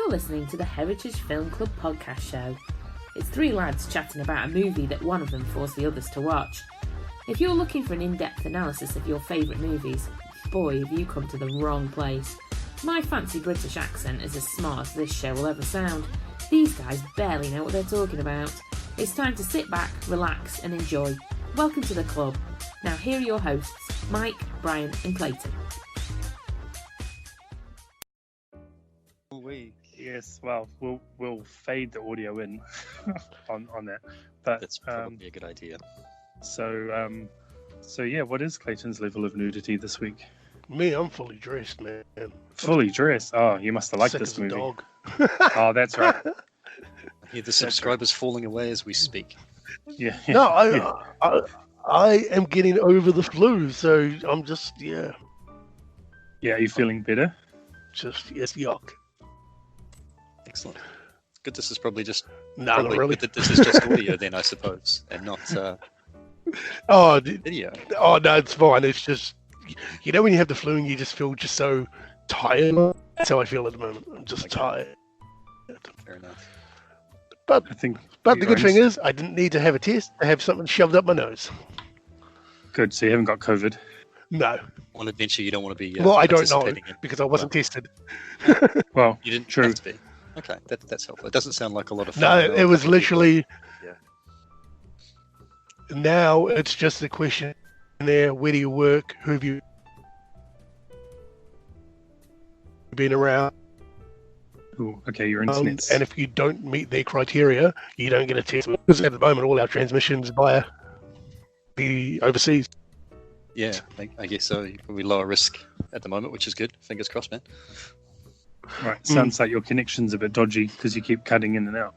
You're listening to the Heritage Film Club podcast show. It's three lads chatting about a movie that one of them forced the others to watch. If you're looking for an in-depth analysis of your favourite movies, boy, have you come to the wrong place. My fancy British accent is as smart as this show will ever sound. These guys barely know what they're talking about. It's time to sit back, relax and enjoy. Welcome to the club. Now here are your hosts, Mike, Brian and Clayton. Yes, well, we'll fade the audio in on that, but that's probably a good idea. So yeah, what is Clayton's level of nudity this week? Me, I'm fully dressed, man. Fully dressed? Oh, you must have liked Sick this as a movie. dog. Oh, that's right. I hear the subscribers falling away as we speak. Yeah. No, I am getting over the flu, so I'm just Yeah, are you feeling better? yes, yuck. Excellent. Good. This is probably just No, not really. good that this is just audio then, I suppose, and not video. Oh no, it's fine. It's just when you have the flu and you just feel just so tired. That's how I feel at the moment. I'm just tired. Fair enough. But I think. the good thing is, I didn't need to have a test to have something shoved up my nose. Good. So you haven't got COVID. No. On adventure, you don't want to be. Well, I don't know participating in. because I wasn't tested. Well, You didn't true. have to be. Okay, that's helpful. It doesn't sound like a lot of fun. No, it was literally. Yeah. Now it's just a question there. Where do you work? Who have you been around? Ooh, okay, your internet's... And if you don't meet their criteria, you don't get a test. Because at the moment, all our transmissions via the overseas. Yeah, I guess so. You're probably lower risk at the moment, which is good. Fingers crossed, man. Right, sounds like your connection's a bit dodgy because you keep cutting in and out.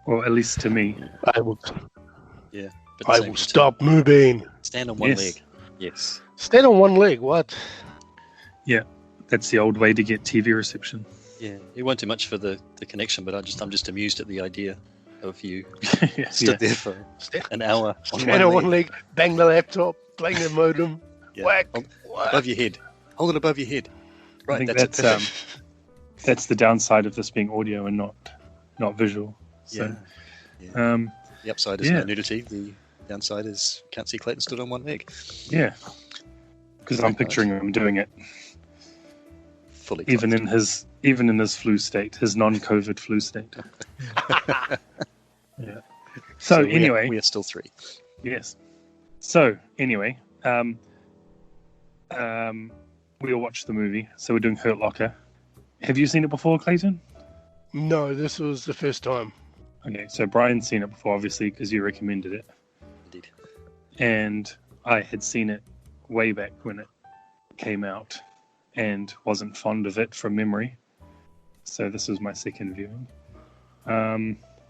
Or at least to me. I will. Yeah. I will stop moving. Stand on one leg. Yes. Stand on one leg. What? Yeah, that's the old way to get TV reception. Yeah, it won't do much for the connection, but I'm just amused at the idea of you stood there for an hour on Stand on one leg, bang the laptop, bang the modem, Yeah. whack. Above your head. Hold it above your head. Right, I think that's that's the downside of this being audio and not visual. So, yeah. The upside is no nudity. The downside is can't see Clayton stood on one leg. Yeah, because I'm picturing him doing it Fully. even in his flu state, his non-COVID flu state. Yeah. So anyway, we are still three. Yes. So anyway, we all watched the movie. So we're doing Hurt Locker. Have you seen it before, Clayton? No, this was the first time. Okay, so Brian's seen it before, obviously, because you recommended it. Indeed. And I had seen it way back when it came out and wasn't fond of it from memory. So this was my second viewing.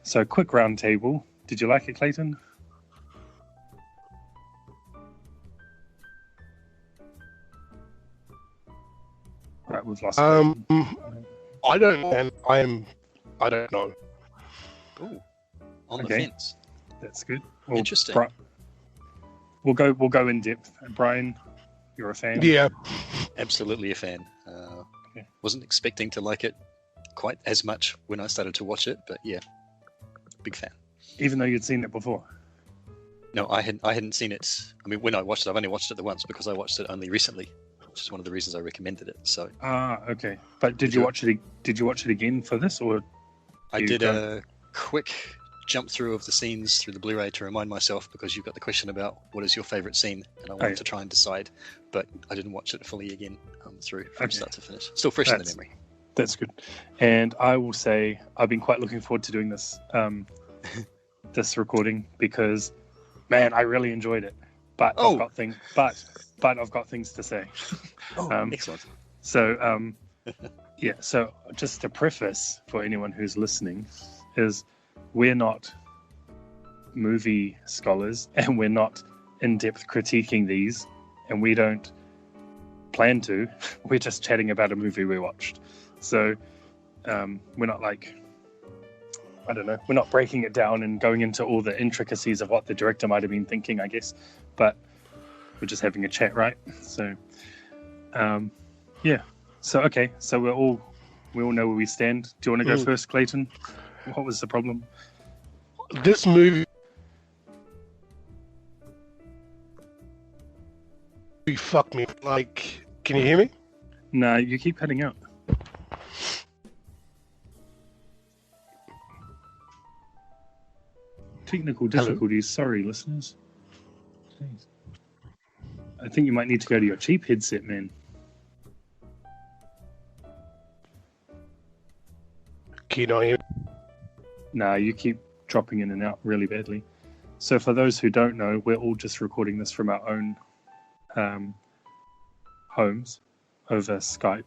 So quick round table. Did you like it, Clayton? Right, we've lost. I don't know. Ooh, on the Okay. fence. That's good. Well, Interesting. We'll go in depth. Brian, you're a fan. Yeah, Absolutely a fan. Okay. Wasn't expecting to like it quite as much when I started to watch it, but yeah, big fan. Even though you'd seen it before. No, I hadn't seen it. I mean, when I watched it, I've only watched it the once because I watched it only recently, which is one of the reasons I recommended it. So Okay. But did you watch it? Did you watch it again for this, or? I did a quick jump through of the scenes through the Blu-ray to remind myself, because you've got the question about what is your favorite scene, and I wanted to try and decide, but I didn't watch it fully again through from start to finish. Still fresh in the memory. That's good. And I will say I've been quite looking forward to doing this this recording because, man, I really enjoyed it. But I've got things to say. Excellent. So yeah. So just to preface for anyone who's listening, is we're not movie scholars and we're not in-depth critiquing these, and we don't plan to. We're just chatting about a movie we watched. So we're not like, I don't know, we're not breaking it down and going into all the intricacies of what the director might have been thinking, I guess, but we're just having a chat, right? So yeah, so okay, so we're all We all know where we stand. Do you want to go first, Clayton? What was the problem? This movie fucked me. Like, can you hear me? No, you keep cutting out. Technical difficulties. Sorry, listeners. Jeez. I think you might need to go to your cheap headset, man. Can you not hear me? No, you keep dropping in and out really badly. So for those who don't know, we're all just recording this from our own homes over Skype.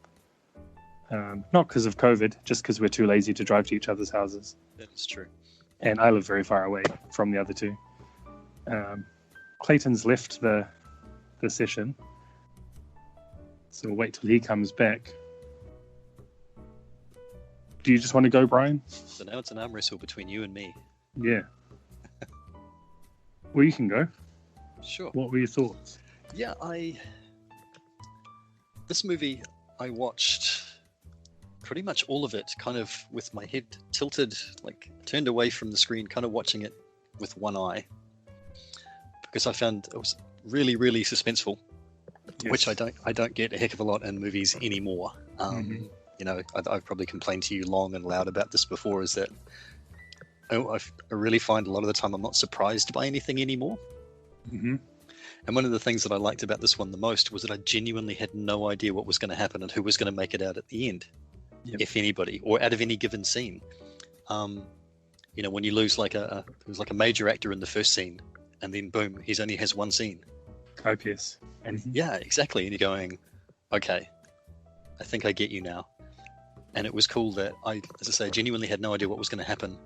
Not because of COVID, just because we're too lazy to drive to each other's houses. That is true. And I live very far away from the other two. Clayton's left the session, so we'll wait till he comes back. Do you just want to go, Brian? So now it's an arm wrestle between you and me. Yeah. Well, you can go. Sure. What were your thoughts? Yeah, this movie I watched pretty much all of it kind of with my head tilted, like turned away from the screen, kind of watching it with one eye, because I found it was really, really suspenseful, Yes. which I don't get a heck of a lot in movies anymore. You know, I've probably complained to you long and loud about this before, is that I really find a lot of the time I'm not surprised by anything anymore. Mm-hmm. And one of the things that I liked about this one the most was that I genuinely had no idea what was going to happen and who was going to make it out at the end, if anybody, or out of any given scene. You know, when you lose like it was like a major actor in the first scene, and then boom, he only has one scene. OPS. And yeah, exactly. And you're going, okay, I think I get you now. And it was cool that as I say, genuinely had no idea what was going to happen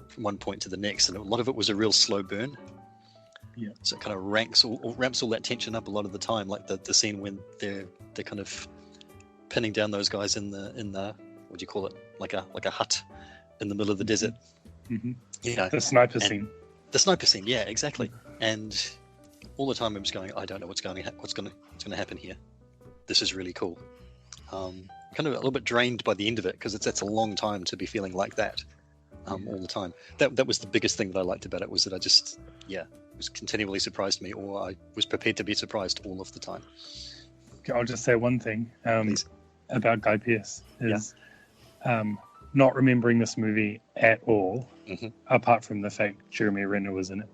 from one point to the next, and a lot of it was a real slow burn. Yeah. So it kind of ramps all that tension up a lot of the time, like the scene when they're kind of pinning down those guys in the what do you call it, like a hut in the middle of the desert. Mm-hmm. You know, The sniper scene. The sniper scene, yeah, exactly. And all the time I was going, I don't know what's going to happen here. This is really cool. Kind of a little bit drained by the end of it, because that's a long time to be feeling like that all the time. That was the biggest thing that I liked about it, was that I just it was continually surprised me, or I was prepared to be surprised all of the time. I'll just say one thing about Guy Pearce is not remembering this movie at all, apart from the fact Jeremy Renner was in it.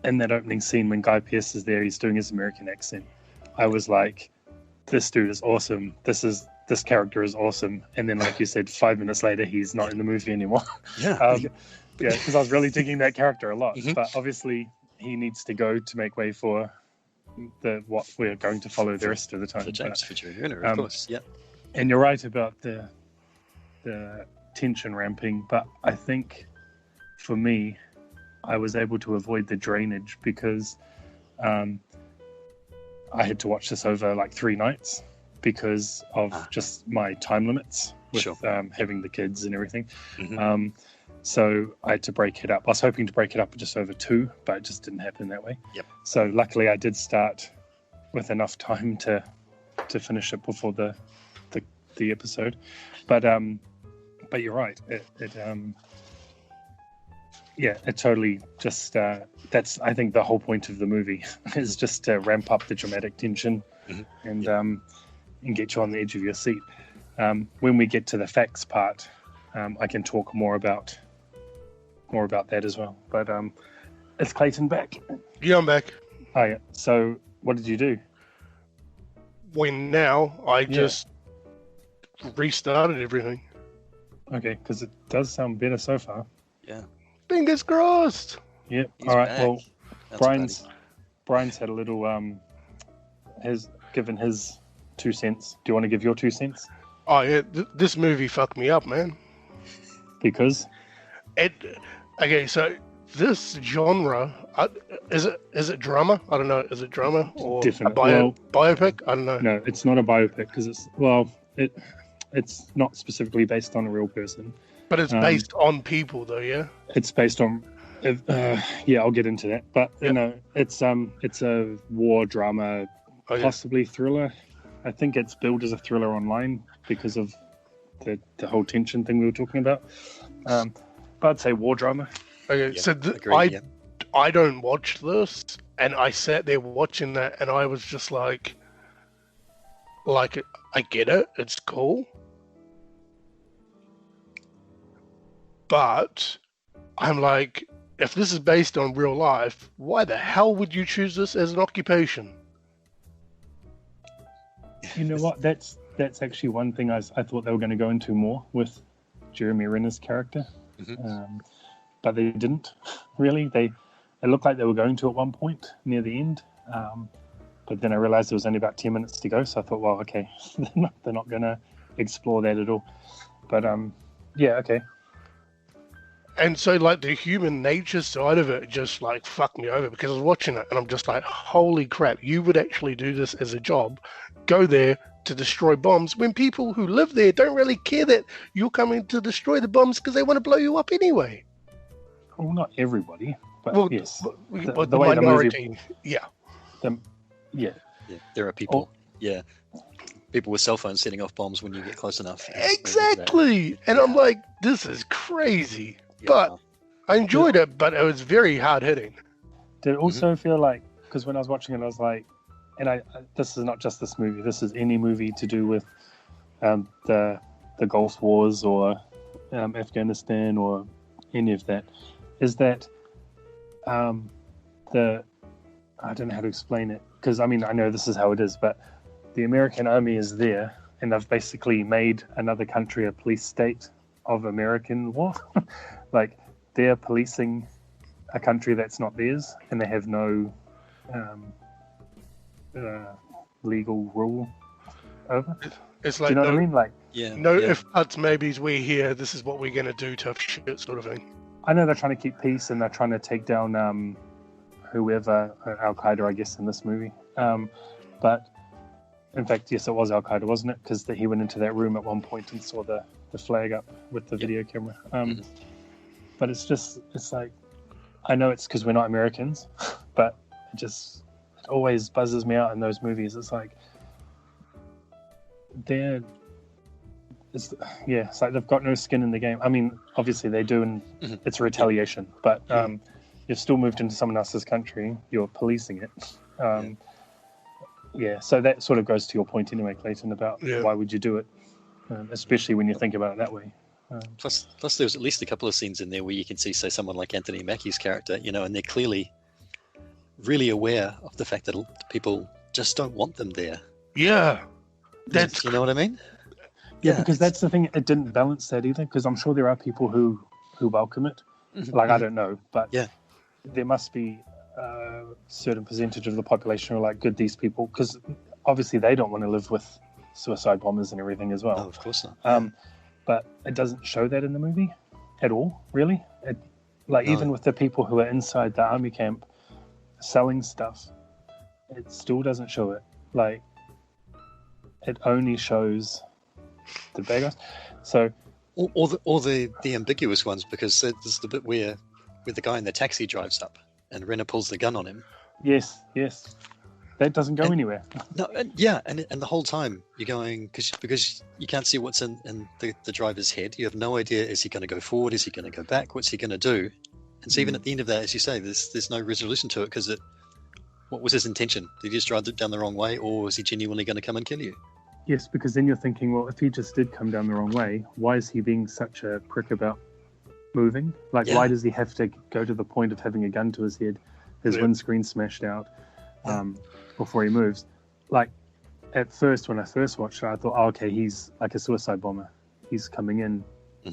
In that opening scene when Guy Pearce is there, he's doing his American accent. I was like, this dude is awesome. This character is awesome. And then, like you said, 5 minutes later, he's not in the movie anymore. Yeah. Because I was really digging that character a lot. But obviously, he needs to go to make way for what we're going to follow the rest of the time. For James, for Jeremy Renner, of course. Yeah. And you're right about the tension ramping. But I think, for me, I was able to avoid the drainage because I had to watch this over like 3 nights because of just my time limits with having the kids and everything. So I had to break it up. I was hoping to break it up just over 2, but it just didn't happen that way. So luckily I did start with enough time to finish it before the episode. But you're right. It totally just that's, I think, the whole point of the movie is just to ramp up the dramatic tension and get you on the edge of your seat. When we get to the facts part, I can talk more about that as well. But is Clayton back? Yeah, I'm back. Oh, yeah. So what did you do? I just restarted everything. Okay, because it does sound better so far. Yeah. Fingers crossed. Yep. He's All right. back. Well, That's Brian's had a little has given his 2 cents. Do you want to give your 2 cents? Oh yeah, this movie fucked me up, man. Because okay, so this genre, is it drama? I don't know. Is it drama or Definitely. a biopic? I don't know. No, it's not a biopic because it's not specifically based on a real person. But it's based on people, though, yeah. It's based on, I'll get into that. But you know, it's a war drama, possibly thriller. I think it's billed as a thriller online because of the whole tension thing we were talking about. But I'd say war drama. Okay, Yeah, so agreed, I don't watch this, and I sat there watching that, and I was just like, I get it, it's cool, but I'm like, if this is based on real life, why the hell would you choose this as an occupation? You know what? That's actually one thing I thought they were going to go into more with Jeremy Renner's character, but they didn't really. It looked like they were going to at one point near the end, but then I realized there was only about 10 minutes to go, so I thought, well, okay, they're not going to explore that at all. But yeah, okay. And so, like, the human nature side of it just, like, fucked me over because I was watching it and I'm just like, holy crap, you would actually do this as a job, go there to destroy bombs when people who live there don't really care that you're coming to destroy the bombs because they want to blow you up anyway. Well, not everybody, but Well, yes. But the way minority, the movie, yeah. Yeah, there are people. People with cell phones setting off bombs when you get close enough. Exactly. And I'm like, this is crazy. Yeah. But I enjoyed it, but it was very hard hitting. Did it also feel like, because when I was watching it, I was like, and this is not just this movie, this is any movie to do with the Gulf Wars or Afghanistan or any of that, is that I don't know how to explain it, because I mean, I know this is how it is, but the American army is there and they've basically made another country a police state of American war. Like, they're policing a country that's not theirs, and they have no legal rule over. It's like, do you know what I mean? Like, if buts, maybes, we're here, this is what we're going to do, tough shit sort of thing. I know they're trying to keep peace and they're trying to take down whoever, Al-Qaeda, I guess, in this movie. But in fact, yes, it was Al-Qaeda, wasn't it? Because he went into that room at one point and saw the flag up with the video camera. But it's like, I know it's because we're not Americans, but it always buzzes me out in those movies. It's like, it's like they've got no skin in the game. I mean, obviously they do, and it's retaliation, but you've still moved into someone else's country, you're policing it. So that sort of goes to your point anyway, Clayton, about why would you do it, especially when you think about it that way. Plus, there's at least a couple of scenes in there where you can see, say, someone like Anthony Mackie's character, and they're clearly really aware of the fact that people just don't want them there. Yeah. You know what I mean? Yeah, because that's the thing. It didn't balance that either, because I'm sure there are people who welcome it. Like, I don't know, but there must be a certain percentage of the population who are like, good, these people, because obviously they don't want to live with suicide bombers and everything as well. No, of course not. But it doesn't show that in the movie at all, really. Even with the people who are inside the army camp selling stuff, it still doesn't show it. Like, it only shows the bad guys. So, or the ambiguous ones, because there's the bit where the guy in the taxi drives up and Renner pulls the gun on him. Yes. That doesn't go anywhere. No, and the whole time you're going, because you can't see what's in the driver's head. You have no idea, is he going to go forward? Is he going to go back? What's he going to do? And so even at the end of that, as you say, there's no resolution to it, because what was his intention? Did he just drive it down the wrong way, or was he genuinely going to come and kill you? Yes, because then you're thinking, well, if he just did come down the wrong way, why is he being such a prick about moving? Like, why does he have to go to the point of having a gun to his head, his windscreen smashed out, before he moves? Like, at first, when I first watched it, I thought, okay, he's like a suicide bomber. He's coming in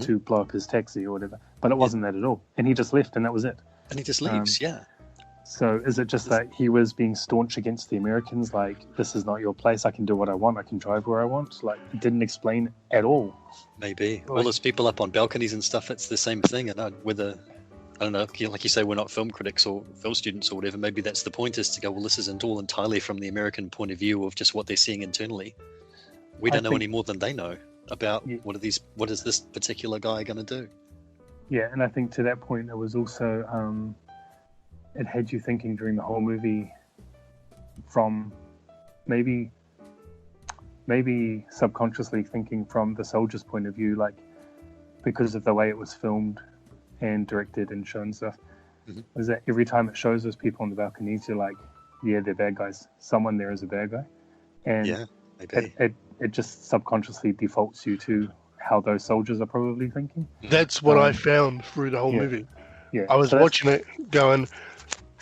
to blow up his taxi or whatever. But it wasn't that at all. And he just left, and that was it. And he just leaves, So is it just that he was being staunch against the Americans? Like, this is not your place. I can do what I want. I can drive where I want. Like, it didn't explain at all. Maybe. Well, there's people up on balconies and stuff. It's the same thing. And whether, I don't know, like you say, we're not film critics or film students or whatever. Maybe that's the point, is to go, well, this isn't all entirely from the American point of view of just what they're seeing internally. We don't know any more than they know about what is this particular guy going to do. Yeah, and I think to that point, it was also... it had you thinking during the whole movie from maybe, maybe subconsciously thinking from the soldier's point of view, like because of the way it was filmed and directed and shown stuff, is that every time it shows those people on the balconies, you're like, yeah, they're bad guys. Someone there is a bad guy. And it just subconsciously defaults you to how those soldiers are probably thinking. That's what I found through the whole movie. Yeah. I was watching it going,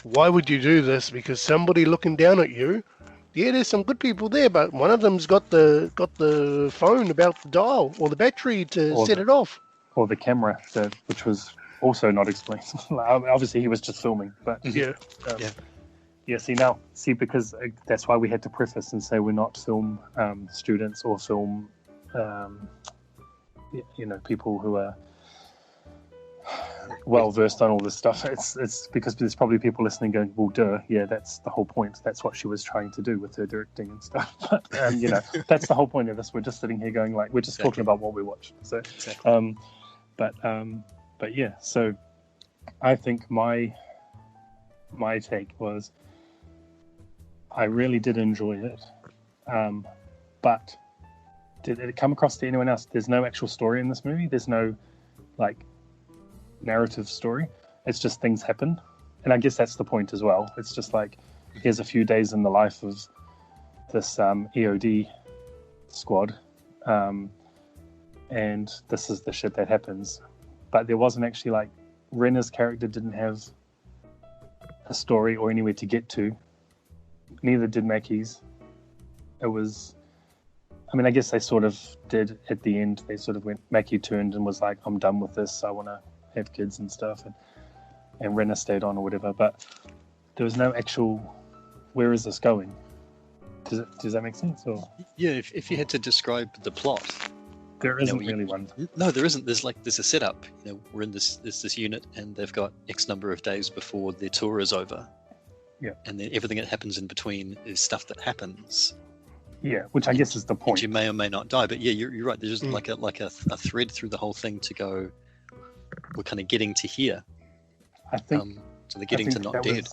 why would you do this? Because somebody looking down at you, yeah, there's some good people there, but one of them's got the phone about the dial or the battery to set it off. Or the camera, which was also not explained. Obviously, he was just filming, but See, because that's why we had to preface and say we're not film students or film, people who are well versed on all this stuff. It's because there's probably people listening going, well, duh, yeah, that's the whole point. That's what she was trying to do with her directing and stuff. But that's the whole point of this. We're just sitting here going like we're just talking about what we watched. So, but yeah. So, I think my take was, I really did enjoy it, but did it come across to anyone else? There's no actual story in this movie. There's no narrative story. It's just things happen, and I guess that's the point as well. It's just like, here's a few days in the life of this EOD squad, and this is the shit that happens. But there wasn't actually Renner's character didn't have a story or anywhere to get to. Neither did Mackie's. It was, I guess they sort of did at the end. They sort of Mackie turned and was like, I'm done with this. I want to have kids and stuff. And Renner stayed on or whatever. But there was no actual, where is this going? Does that make sense? Or? Yeah, if you had to describe the plot. There isn't really one. No, there isn't. There's a setup. We're in this unit and they've got X number of days before their tour is over. Yeah. And then everything that happens in between is stuff that happens. Yeah, which I guess is the point. You may or may not die, but yeah, you're right. There's just like a thread through the whole thing to go. We're kind of getting to here. I think. So they're getting to not dead.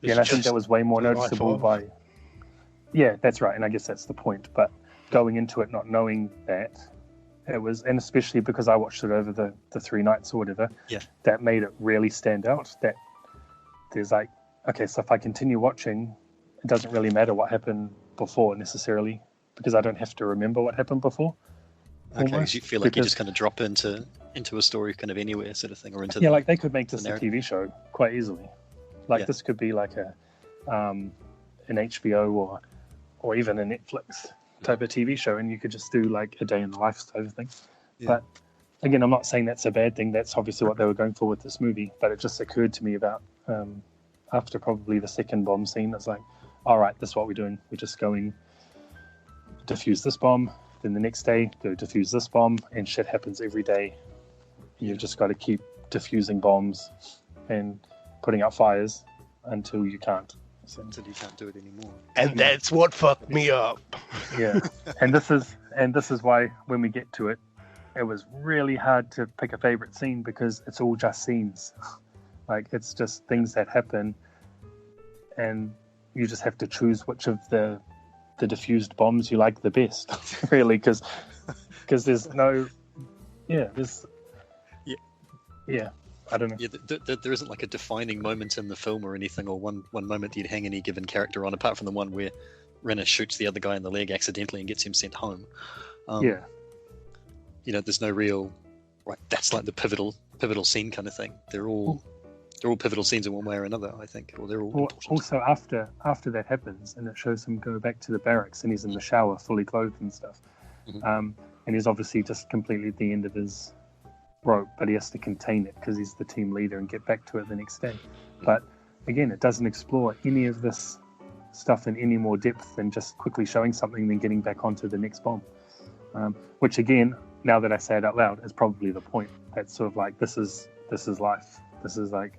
I think that was way more noticeable by. Yeah, that's right, and I guess that's the point. But going into it not knowing that, it was, and especially because I watched it over the 3 nights or whatever. Yeah. That made it really stand out. That there's okay, so if I continue watching, it doesn't really matter what happened before necessarily, because I don't have to remember what happened before. Okay, because you feel like you just kind of drop into a story kind of anywhere sort of thing, or into they could make this a TV show quite easily. This could be like an HBO or even a Netflix type of TV show, and you could just do like a day in the life type of thing. Yeah. But again, I'm not saying that's a bad thing. That's obviously what they were going for with this movie. But it just occurred to me about after probably the second bomb scene, it's like, all right, this is what we're doing. We're just going defuse this bomb. Then the next day, go defuse this bomb, and shit happens every day. You've just got to keep defusing bombs and putting out fires until you can't. Until you can't do it anymore. And that's what fucked me up. Yeah, and this is why when we get to it, it was really hard to pick a favorite scene, because it's all just scenes. It's just things that happen, and you just have to choose which of the diffused bombs you like the best, really, because there's no, I don't know. Yeah, there isn't like a defining moment in the film or anything, or one moment that you'd hang any given character on, apart from the one where Renner shoots the other guy in the leg accidentally and gets him sent home. There's no real, that's like the pivotal scene kind of thing. They're all pivotal scenes in one way or another, I think, or they're all important. Also, after that happens, and it shows him go back to the barracks, and he's in the shower, fully clothed and stuff, and he's obviously just completely at the end of his rope, but he has to contain it because he's the team leader and get back to it the next day. But again, it doesn't explore any of this stuff in any more depth than just quickly showing something and then getting back onto the next bomb, which again, now that I say it out loud, is probably the point. That's sort of like, this is life. This is like,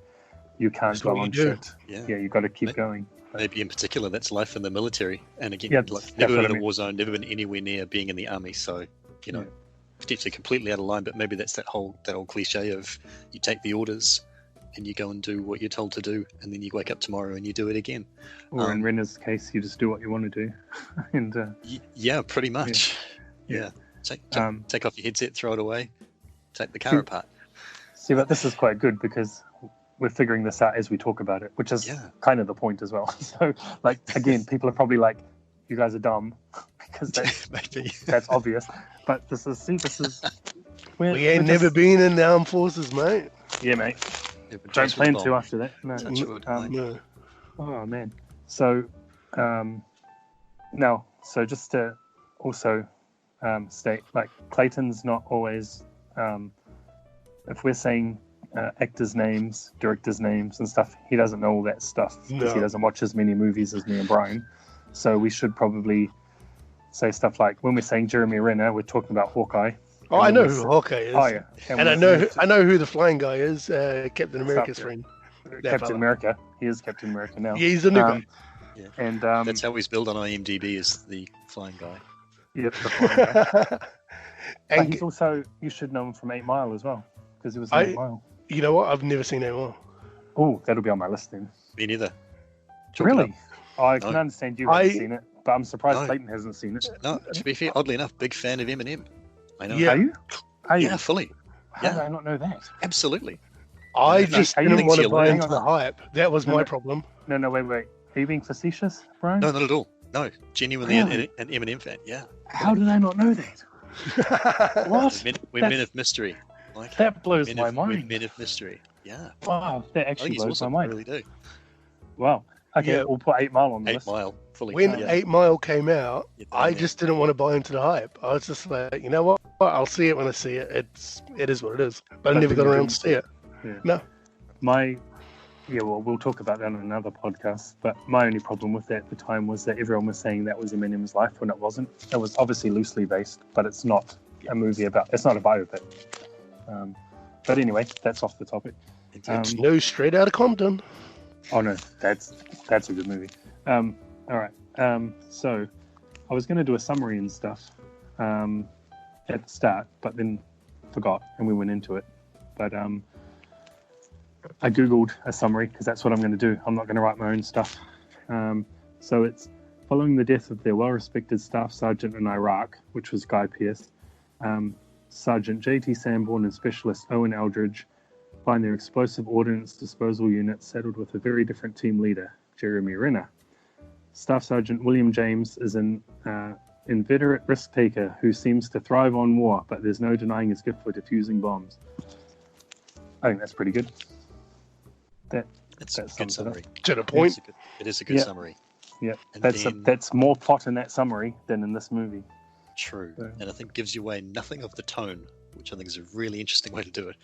you can't dwell on shit. Yeah, you've got to keep going. Maybe in particular, that's life in the military. And again, never been in a war zone, never been anywhere near being in the army. So, potentially completely out of line. But maybe that's that old cliche of you take the orders, and you go and do what you're told to do, and then you wake up tomorrow and you do it again. Or in Renner's case, you just do what you want to do. And yeah, pretty much. Yeah. Take off your headset, throw it away, take the car apart. See, but this is quite good because we're figuring this out as we talk about it, which is kind of the point as well. So, like, again, people are probably like, you guys are dumb because that's obvious. But this is... We ain't never been in the armed forces, mate. Yeah, mate. Don't plan to after that. No. No. Oh, man. So, now, so just to also state, like, Clayton's not always... if we're saying actors' names, directors' names and stuff, he doesn't know all that stuff because he doesn't watch as many movies as me and Brian. So we should probably say stuff like, when we're saying Jeremy Renner, we're talking about Hawkeye. Oh, I know who Hawkeye is. Oh, yeah. And I know who the flying guy is, Captain America's friend. Captain America. He is Captain America now. Yeah, he's the new guy. Yeah. And that's how he's billed on IMDb, is the flying guy. Yep, the flying guy. And he's also, you should know him from 8 Mile as well, because he was in 8 Mile. You know what? I've never seen 8 Mile. Oh, that'll be on my list then. Me neither. Really? I can understand you haven't seen it, but I'm surprised Clayton hasn't seen it. No, to be fair, oddly enough, big fan of Eminem. I know. Yeah. Are you? Yeah, fully. How did I not know that? Absolutely. I just didn't want to buy into the hype. That was my problem. No, wait. Are you being facetious, Brian? No, not at all. No, genuinely an Eminem fan, yeah. How did I not know that? What? We're men of mystery. Like, that blows my mind. Men of mystery, yeah. Wow, that actually blows my mind. I really do. Wow. Okay, we'll put 8 Mile on the list. 8 Mile, fully. When 8 Mile came out, I just didn't want to buy into the hype. I was just like, you know what? I'll see it when I see it. It is what it is. But I never got around to see it. Yeah. No. Well, we'll talk about that on another podcast. But my only problem with that at the time was that everyone was saying that was Eminem's life when it wasn't. It was obviously loosely based, but it's not a movie it's not a biopic. But anyway, that's off the topic. No, Straight Outta Compton. Oh no, that's a good movie. All right. So I was going to do a summary and stuff at the start, but then forgot and we went into it. But I googled a summary because that's what I'm going to do. I'm not going to write my own stuff. So it's following the death of their well-respected staff sergeant in Iraq, which was Guy Pearce. Sergeant J.T. Sanborn and Specialist Owen Eldridge find their explosive ordnance disposal unit saddled with a very different team leader, Jeremy Renner. Staff Sergeant William James is an inveterate risk-taker who seems to thrive on war, but there's no denying his gift for defusing bombs. I think that's pretty good. That's a good summary. To the point. It is a good summary. Yeah, that's more plot in that summary than in this movie. True, and I think gives you away nothing of the tone, which I think is a really interesting way to do it.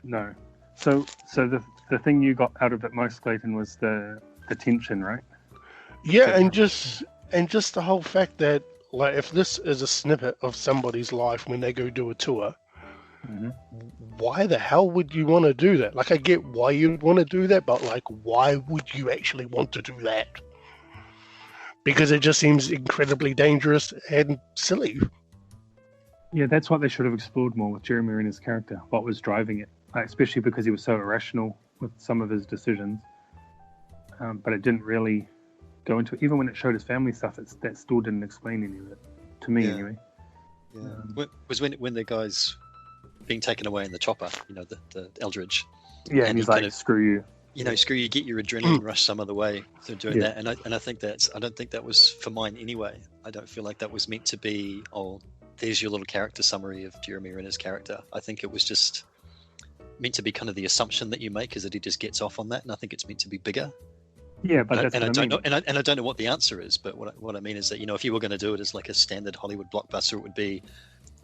No. So the thing you got out of it most, Clayton, was the tension, right? Yeah, and just the whole fact that, like, if this is a snippet of somebody's life when they go do a tour, why the hell would you want to do that? Like, I get why you'd want to do that, but, like, why would you actually want to do that? Because it just seems incredibly dangerous and silly. Yeah, that's what they should have explored more with Jeremy Renner's character. What was driving it, especially because he was so irrational with some of his decisions. But it didn't really go into it. Even when it showed his family stuff, that still didn't explain any of it to me, anyway. Yeah, was when the guy's being taken away in the chopper, the Eldridge. Yeah, and he's like, screw you. Screw you, get your adrenaline rush some other way through doing that. And I think I don't think that was for mine anyway. I don't feel like that was meant to be, there's your little character summary of Jeremy Renner's character. I think it was just meant to be kind of the assumption that you make is that he just gets off on that, and I think it's meant to be bigger. Yeah, but that's what I mean. I don't know what the answer is, but what I mean is that, if you were going to do it as like a standard Hollywood blockbuster, it would be,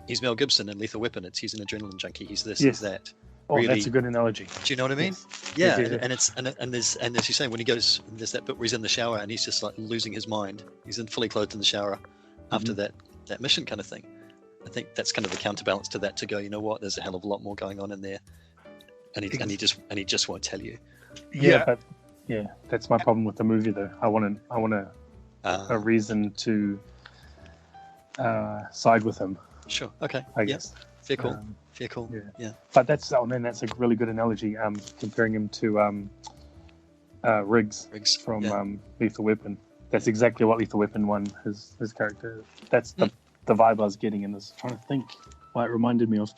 he's Mel Gibson in Lethal Weapon. He's an adrenaline junkie. He's this, he's that. Oh, really, that's a good analogy. Do you know what I mean? Yes. Yeah, and as you say, when he goes, there's that bit where he's in the shower and he's just like losing his mind. He's fully clothed in the shower after that mission kind of thing. I think that's kind of the counterbalance to that, to go, you know what, there's a hell of a lot more going on in there, and he just won't tell you. Yeah, that's my problem with the movie though. I want a reason to side with him. Sure. Okay. I guess. Fair call. Yeah. But that's a really good analogy. Comparing him to Riggs from Lethal Weapon. That's exactly what Lethal Weapon won his character. That's the vibe I was getting, and I was trying to think what it reminded me of.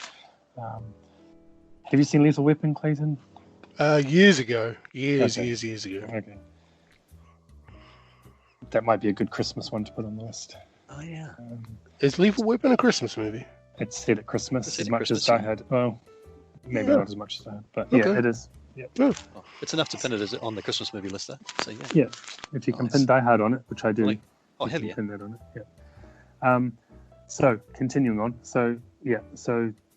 Have you seen Lethal Weapon, Clayton? Years ago. Years ago. Okay. That might be a good Christmas one to put on the list. Oh, yeah. Is Lethal Weapon a Christmas movie? It's set at Christmas as much as Die Hard. Well, maybe not as much as Die Hard, but yeah, it is. Yeah. Oh. It's enough to pin it on the Christmas movie list, though. So, yeah. Yeah, if you can pin Die Hard on it, which I do. Have you? Pin that on it, yeah. So, continuing on. So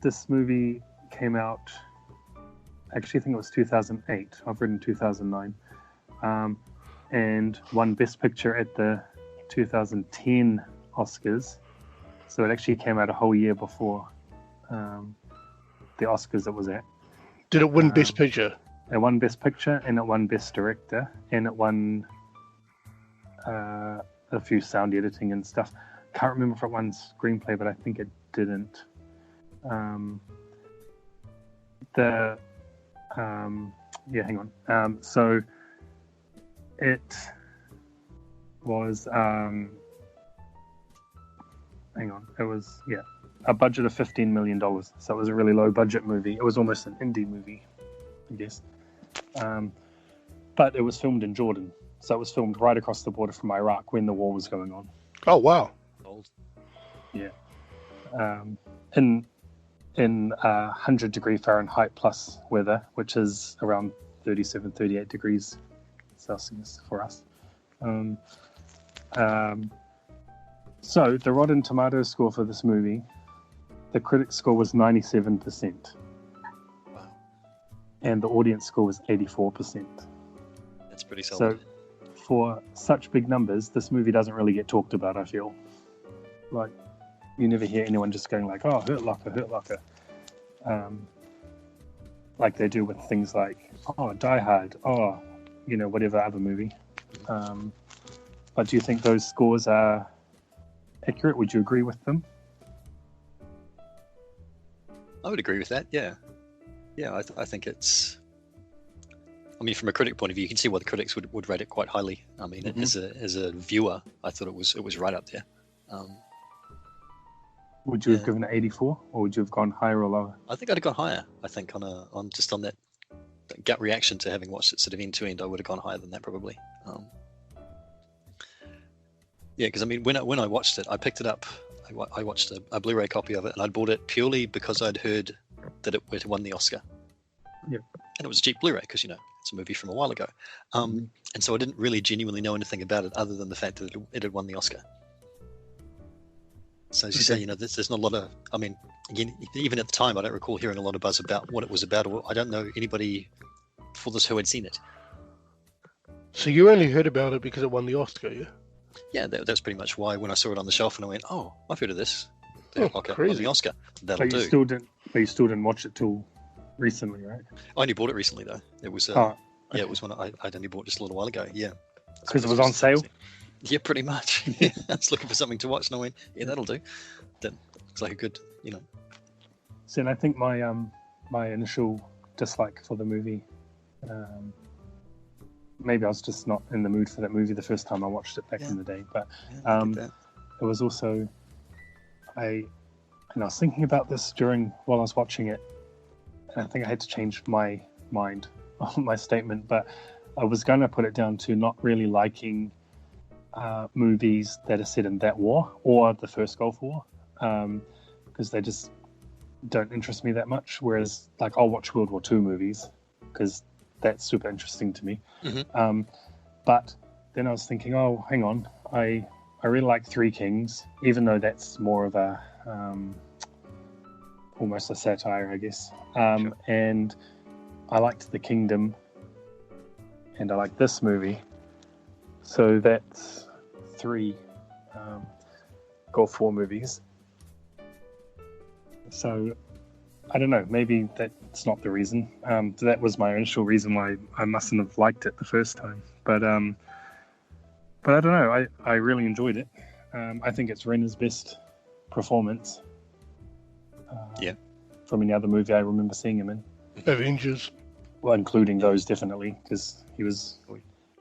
this movie came out, actually I think it was 2008. I've written 2009. And won Best Picture at the 2010 Oscars. So it actually came out a whole year before the Oscars it was at. Did it win Best Picture? It won Best Picture, and it won Best Director, and it won a few sound editing and stuff. Can't remember if it won screenplay, but I think it didn't. Hang on. So it was it was a budget of $15 million. So it was a really low budget movie. It was almost an indie movie, I guess. But it was filmed in Jordan. So it was filmed right across the border from Iraq when the war was going on. Oh, wow. Yeah. In 100-degree Fahrenheit plus weather, which is around 37, 38 degrees Celsius for us. So the Rotten Tomatoes score for this movie, the critic score was 97%. Wow. And the audience score was 84%. That's pretty solid. So for such big numbers, this movie doesn't really get talked about, I feel. Like, you never hear anyone just going like, oh, Hurt Locker. Like they do with things like, oh, Die Hard, oh, whatever other movie. But do you think those scores are accurate? Would you agree with them? I would agree with that, yeah. Yeah, I think it's... I mean, from a critic point of view, you can see why the critics would rate it quite highly. I mean, as a viewer, I thought it was right up there. Would you have given it 84, or would you have gone higher or lower? I think I'd have gone higher. I think on that gut reaction to having watched it sort of end to end, I would have gone higher than that probably. Yeah, because I mean, when I watched it, I picked it up. I watched a Blu-ray copy of it, and I'd bought it purely because I'd heard that it won the Oscar. Yep. And it was a cheap Blu-ray because it's a movie from a while ago. And so I didn't really genuinely know anything about it other than the fact that it had won the Oscar. So as you say, there's not a lot of... I mean, again, even at the time, I don't recall hearing a lot of buzz about what it was about, or I don't know anybody before this who had seen it. So you only heard about it because it won the Oscar, yeah? Yeah, that's pretty much why when I saw it on the shelf and I went, oh, I've heard of this. Crazy. Won the Oscar. That'll do. You still didn't watch it till recently, right? I only bought it recently, though. It was... Yeah, it was one I'd only bought just a little while ago, yeah. Because it was on sale? Yeah, pretty much. I was looking for something to watch, and I went, "Yeah, that'll do." That looks like a good, So, and I think my my initial dislike for the movie, maybe I was just not in the mood for that movie the first time I watched it back in the day. But it was also, I was thinking about this while I was watching it, and I think I had to change my mind on my statement. But I was going to put it down to not really liking movies that are set in that war or the first Gulf War, because they just don't interest me that much. Whereas, like, I'll watch World War II movies because that's super interesting to me. But then I was thinking, oh, hang on, I really like Three Kings, even though that's more of a almost a satire, I guess. Sure. And I liked The Kingdom, and I like this movie. So that's 3 Gulf War movies. So I don't know, maybe that's not the reason. That was my initial reason why I mustn't have liked it the first time. But I don't know, I really enjoyed it. I think it's Renner's best performance. Yeah. From any other movie I remember seeing him in. Avengers. Well, including those, definitely, because he was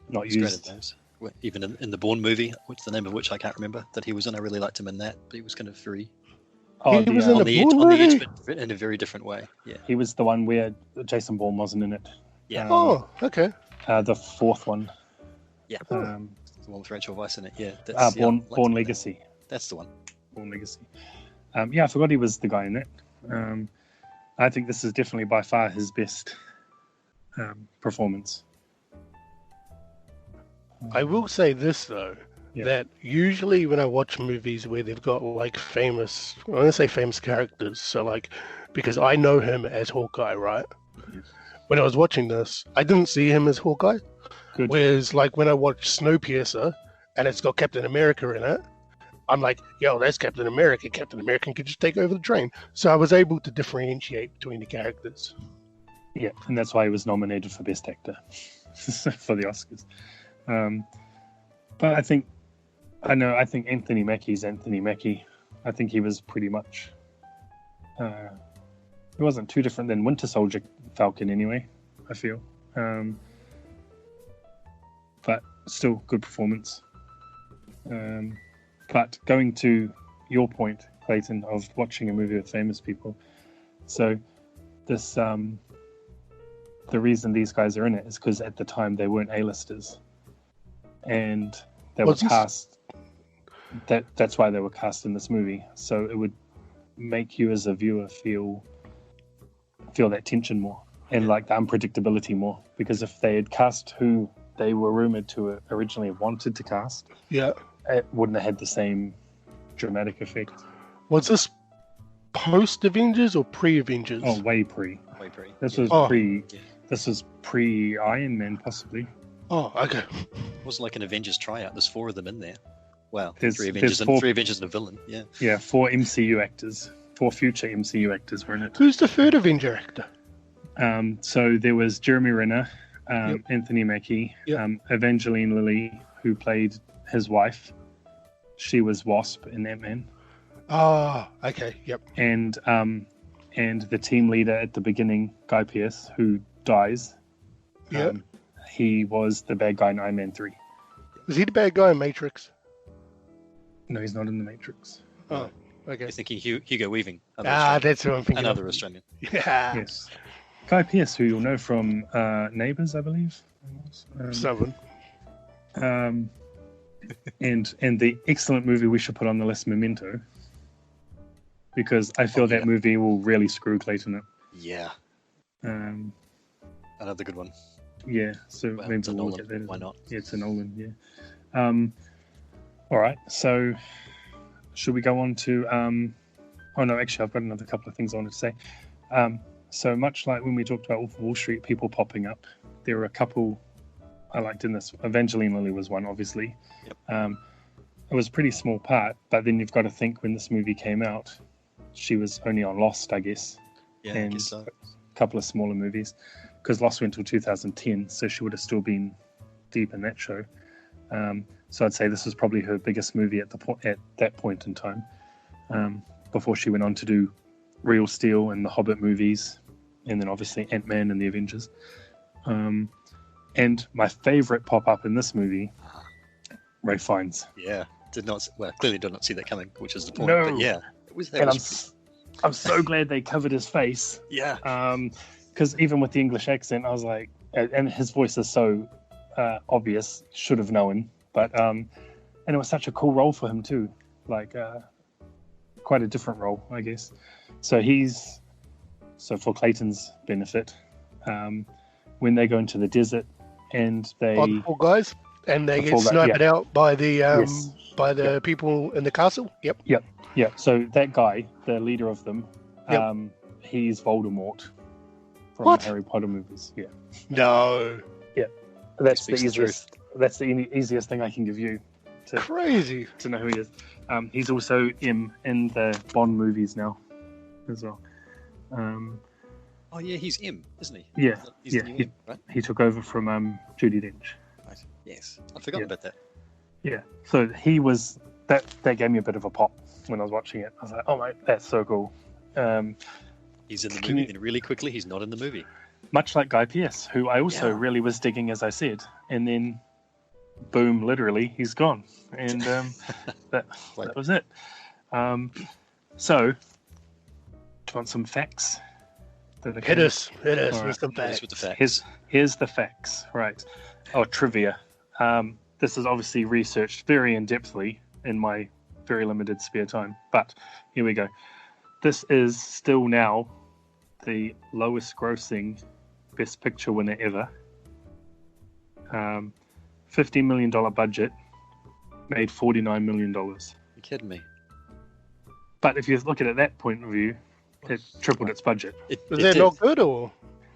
not He's great at used. those. Well, even in the Bourne movie, which the name of which I can't remember, that he was in, I really liked him in that, but he was kind of very Oh, He was in on a the edge, Bourne movie? but in a very different way. Yeah. he was the one where Jason Bourne wasn't in it. Yeah. Oh, okay. The fourth one. Yeah. Um, The one with Rachel Weisz in it. Yeah. That's, Born, I liked Born him in that. Legacy. That's the one. Born Legacy. Yeah, I forgot he was the guy in it. I think this is definitely by far his best performance. I will say this though, Yeah. that usually when I watch movies where they've got like famous, I want to say famous characters, so like, because I know him as Hawkeye, right? Yes. When I was watching this, I didn't see him as Hawkeye. Good. Whereas like when I watch Snowpiercer and it's got Captain America in it, I'm like, yo, that's Captain America. Captain America can just take over the train. So I was able to differentiate between the characters. Yeah, and that's why he was nominated for Best Actor for the Oscars. But I think Anthony Mackie's Anthony Mackie. I think he was pretty much. He wasn't too different than Winter Soldier Falcon, anyway. I feel, but still good performance. But going to your point, Clayton, of watching a movie with famous people, so this the reason these guys are in it is because at the time they weren't A-listers, and they were cast. That's why they were cast in this movie. So it would make you as a viewer feel that tension more and like the unpredictability more. Because if they had cast who they were rumored to originally have wanted to cast, Yeah. it wouldn't have had the same dramatic effect. Was this post Avengers or pre Avengers? Oh, way pre. Way pretty. This Yeah. was Oh. pre. Yeah. This was pre Iron Man, possibly. Oh, okay. It wasn't like an Avengers tryout. There's 4 of them in there. Wow. There's- Three there's Avengers four- 3 Avengers and a villain. Yeah. Yeah, 4 MCU actors, 4 future MCU actors were in it. Who's the third Avenger actor? So there was Jeremy Renner, Yep. Anthony Mackie, Yep. Evangeline Lilly, who played his wife. She was Wasp in Ant-Man, Ah, okay. Yep. and the team leader at the beginning, Guy Pearce, who dies. Yep. He was the bad guy in Iron Man 3. Was he the bad guy in Matrix? No, he's not in the Matrix. Oh, okay. You're thinking Hugo Weaving. That's who I'm thinking. Another of. Australian. Yeah. Yes, Guy Pearce, who you'll know from Neighbours, I believe. Seven. And the excellent movie we should put on the list, Memento, because I feel that movie will really screw Clayton up. Yeah. Um, Another good one. yeah, so Well, maybe it's a we'll Nolan. get that. Why not? Yeah, it's a Nolan. Yeah. All right. So, should we go on to? Oh no, actually, I've got another couple of things I wanted to say. So much like when we talked about Wolf of Wall Street, people popping up, there were a couple I liked in this. Evangeline Lilly was one, obviously. Yep. It was a pretty small part, but then you've got to think when this movie came out, she was only on Lost, I guess. Yeah, I And guess so. a couple of smaller movies, because Lost went till 2010, so she would have still been deep in that show. So I'd say this was probably her biggest movie at that point in time, before she went on to do Real Steel and the Hobbit movies, and then obviously Ant-Man and the Avengers. And my favorite pop-up in this movie, Ray Fiennes. Yeah. Clearly did not see that coming, which is the point. No. But yeah. I'm so glad they covered his face. Yeah. Because even with the English accent, I was like, and his voice is so obvious, should have known. But and it was such a cool role for him too, like quite a different role, I guess. So for Clayton's benefit, when they go into the desert and they By the Fall Guys, and they get Fall Guys, sniped out by the Yes. by the people in the castle. Yep. yeah, so that guy, the leader of them, Yep. he's Voldemort from What? Harry Potter movies. Yeah. No. That's the Speaks the easiest. That's the easiest thing I can give you Crazy. to know who he is. He's also in the Bond movies now, as well. Oh yeah, he's M, isn't he? Yeah, He's yeah, the new he- M, right? He took over from Judi Dench. Right. Yes. I forgot Yeah. about that. Yeah, so he was that. That gave me a bit of a pop when I was watching it. I was like, oh my, that's so cool. He's in the Can movie, you- and really quickly, he's not in the movie. much like Guy Pearce, who I also Yeah. really was digging, as I said, and then boom, literally, he's gone, and that was it. So, do you want some facts? Hit us All right. with the Here's facts. with the facts. Here's the facts, right? Oh, trivia. This is obviously researched very in-depthly in my very limited spare time, but here we go. This is still now the lowest grossing Best Picture winner ever. $50 million budget, made $49 million. You're kidding me. But if you look at it that point of view, it tripled its budget. It Was it that did. not good or?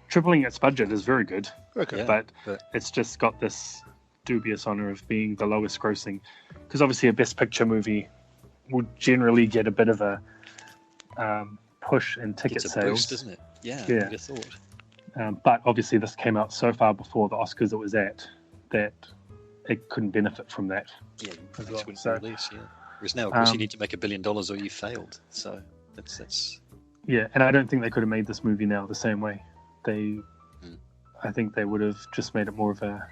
Tripling its budget is very good, Okay. Yeah. but but- it's just got this dubious honor of being the lowest grossing, because obviously a Best Picture movie would generally get a bit of a push in ticket It's a sales. boost, isn't it? Yeah, Yeah. I'd have thought. But obviously this came out so far before the Oscars it was at that it couldn't benefit from that. Yeah, As you well, wouldn't so- release, yeah. Whereas now, of course, you Um, need to make $1 billion or you failed. So that's Yeah, and I don't think they could have made this movie now the same way. Hmm. I think they would have just made it more of a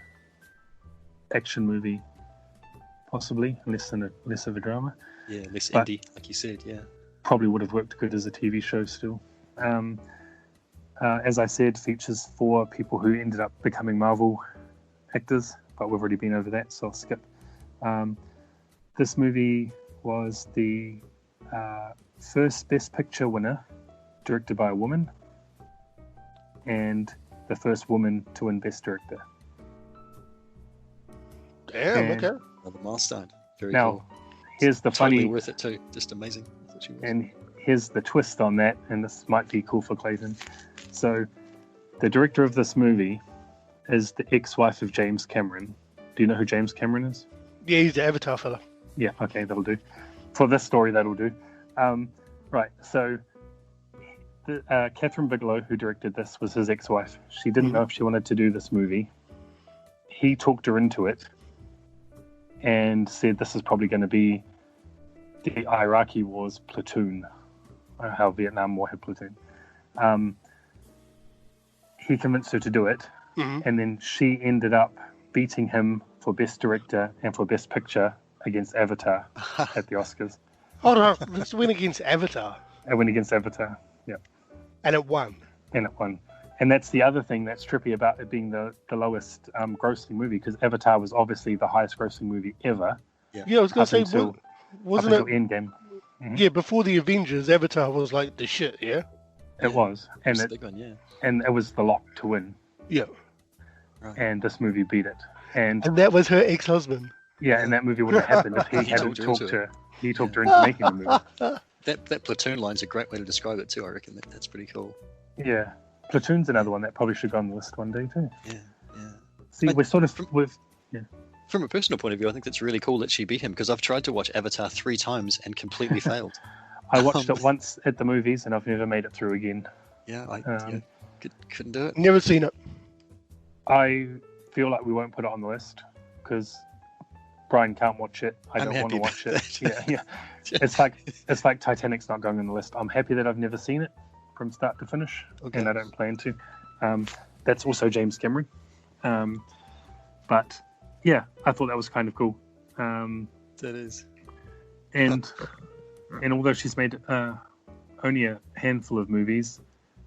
action movie, possibly less of a drama. yeah, less But- indie, like you said. Yeah, Probably would have worked good as a TV show still. As I said, features 4 people who ended up becoming Marvel actors, but we've already been over that, so I'll skip. This movie was the first Best Picture winner, directed by a woman, and the first woman to win Best Director. Damn. And- Okay. another milestone. Very Now, cool. here's the Totally funny, worth it too. Just amazing. I thought she was. and here's the twist on that, and this might be cool for Clayton. So, the director of this movie is the ex-wife of James Cameron. Do you know who James Cameron is? Yeah, he's the Avatar fella. Yeah, okay, that'll do. For this story, that'll do. Right, so Kathryn Bigelow, who directed this, was his ex-wife. She didn't know if she wanted to do this movie. He talked her into it and said this is probably going to be the Iraqi War's Platoon, or how Vietnam War had Platoon. He convinced her to do it, Mhm. and then she ended up beating him for Best Director and for Best Picture against Avatar at the Oscars. Hold on. Let's win against Avatar. I went against Avatar, And it won. and it won. And that's the other thing that's trippy about it being the lowest grossing movie, because Avatar was obviously the highest grossing movie ever Yeah, I was going up to say, until, wasn't up it? until Endgame. Yeah, before the Avengers, Avatar was like the shit, yeah? It was, and It's a it big one, yeah. and it was the lock to win. Yeah. And this movie beat it. And And that was her ex-husband. yeah, and that movie wouldn't have happened if he hadn't talked her talked into her. He talked her into making the movie. That platoon line's a great way to describe it too. I reckon that's pretty cool. Yeah, Platoon's another one that probably should go on the list one day too. Yeah, yeah. See, But we're sort of with From a personal point of view, I think that's really cool that she beat him because I've tried to watch Avatar 3 times and completely failed. I watched it once at the movies and I've never made it through again. Yeah, I Um, couldn't do it. Never seen it. I feel like we won't put it on the list because Brian can't watch it. I I'm don't want to happy watch about it. that. Yeah. It's like Titanic's not going on the list. I'm happy that I've never seen it from start to finish, Okay. and I don't plan to. That's also James Cameron. But yeah, I thought that was kind of cool. That is. And although she's made only a handful of movies,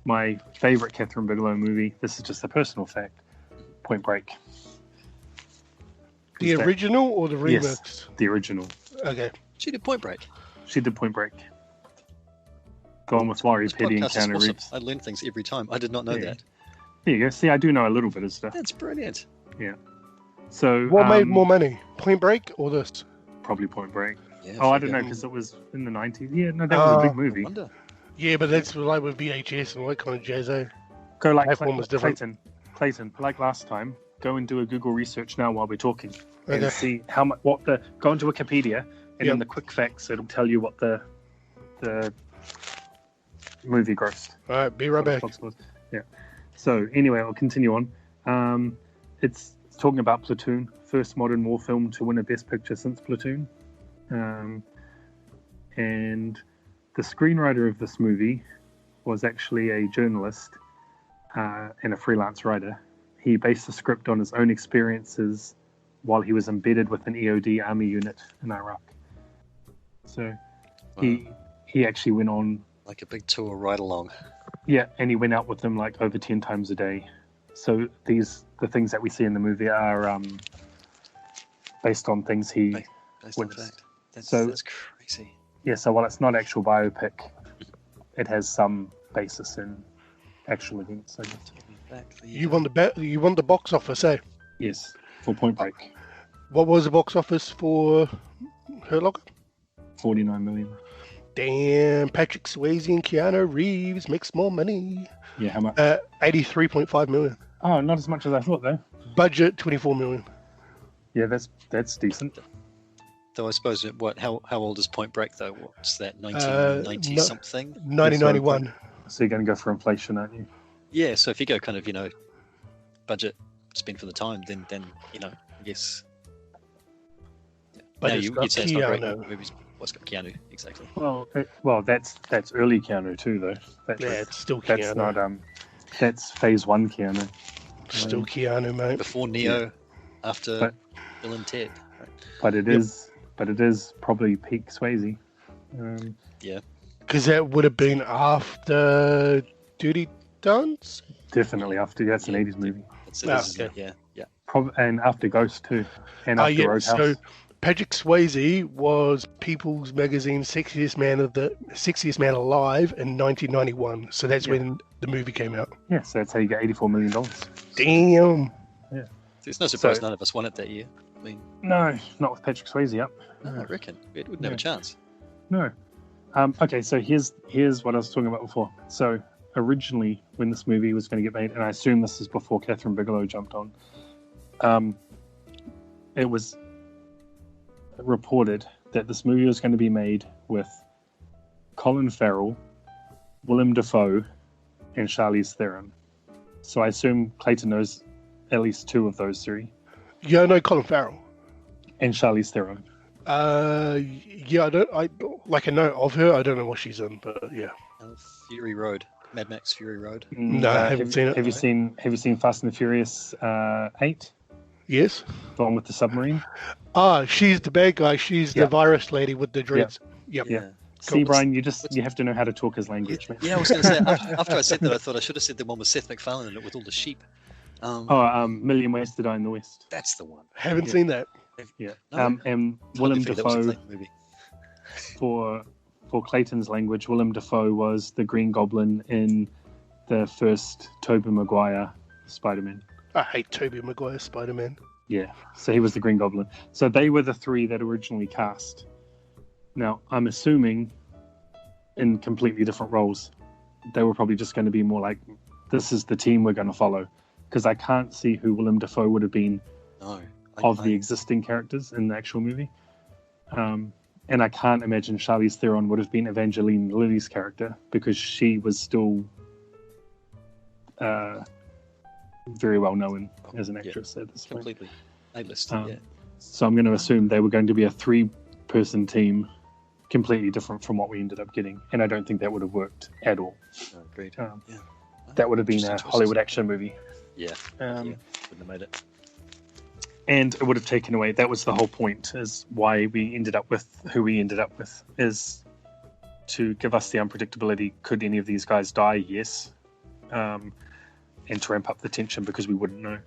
my favorite Kathryn Bigelow movie, this is just a personal fact, Point Break. The Is that- original or the remix? Yes, the original. Okay. She did Point Break. She did Point Break. Gone with Laurie This Petty and podcast is Keanu awesome. Reeves. I learn things every time. I did not know Yeah. that. There you go. See, I do know a little bit of stuff. That's brilliant. So What made more money? Point Break or this? probably Point Break. Yeah, Oh, I fair don't know go. because it was in the 90s. Yeah, no, that was a big I movie. wonder. Yeah, but that's like with VHS and all that kind of jazz, eh? Go like That one was different. Clayton, like last time. Go and do a Google research now while we're talking, and Okay. see how much. Go into Wikipedia, and Yep. in the quick facts, it'll tell you what the movie grossed. All right, be right back. Box was. Yeah. So anyway, I'll continue on. It's talking about Platoon, first modern war film to win a Best Picture since Platoon, and the screenwriter of this movie was actually a journalist and a freelance writer. He based the script on his own experiences while he was embedded with an EOD army unit in Iraq. So he actually went on like a big tour ride along. Yeah, and he went out with them like over 10 times a day. So the things that we see in the movie are based on things he Based on fact. That's crazy. Yeah, so while it's not actual biopic, it has some basis in actual events. So, You won the box office, eh? yes, for Point Break. What was the box office for Hurt Locker? 49 million. Damn, Patrick Swayze and Keanu Reeves makes more money. Yeah, how much? 83.5 million. Oh, not as much as I thought, though. Budget 24 million. Yeah, that's decent. Though I suppose, how old is Point Break, though? What's that, 1990 something? 1991. So you're going to go for inflation, aren't you? Yeah, so if you go kind of, budget spent for the time, then I guess... But no, it's you'd got say it's not great Keanu. movies. What's got Keanu, exactly. Well, that's early Keanu too, though. It's still That's Keanu. not that's phase 1 Keanu. Still Keanu, mate. Before Neo, after Bill and Ted. Right? But it is probably peak Swayze. Yeah. Because that would have been after Duty Dance? Definitely after. That's an 80s movie. Yeah. And after Ghost too, and after Roadhouse. So Patrick Swayze was People's Magazine's sexiest man alive in 1991. So that's when the movie came out. Yeah, so that's how you get $84 million. Damn. Yeah. It's no surprise none of us won it that year. I mean, no, not with Patrick Swayze up. no, I reckon it wouldn't have a chance. No. Okay, so here's what I was talking about before. So originally, when this movie was going to get made, and I assume this is before Kathryn Bigelow jumped on, it was reported that this movie was going to be made with Colin Farrell, Willem Dafoe, and Charlize Theron. So I assume Clayton knows at least two of those three. Yeah, I know Colin Farrell. And Charlize Theron. Yeah, I know of her. I don't know what she's in, but yeah. Fury Road, Mad Max Fury Road. No, I haven't seen it. Have you seen Fast and the Furious 8? Yes. The one with the submarine? She's the bad guy. She's the virus lady with the dreads. Yep. Yeah. See, Brian, you have to know how to talk his language. Yeah, I was going to say, after I said that, I thought I should have said the one with Seth MacFarlane in it with all the sheep. Million Ways to Die in the West. That's the one. Haven't seen that. Yeah. No, and Willem Dafoe, movie. for Clayton's language, Willem Dafoe was the Green Goblin in the first Tobey Maguire Spider-Man. I hate Tobey Maguire Spider-Man. Yeah, so he was the Green Goblin. So they were the three that originally cast. Now, I'm assuming in completely different roles. They were probably just going to be more like, this is the team we're going to follow. Because I can't see who Willem Dafoe would have been of the existing characters in the actual movie. And I can't imagine Charlize Theron would have been Evangeline Lilly's character because she was still very well known as an actress at this point. Completely. A-list, So I'm going to assume they were going to be a 3-person team, completely different from what we ended up getting. And I don't think that would have worked at all. Agreed. That would have been a Hollywood action movie. Yeah. Wouldn't have made it. And it would have taken away, that was the whole point, is why we ended up with who we ended up with, is to give us the unpredictability. Could any of these guys die? Yes. And to ramp up the tension because we wouldn't know.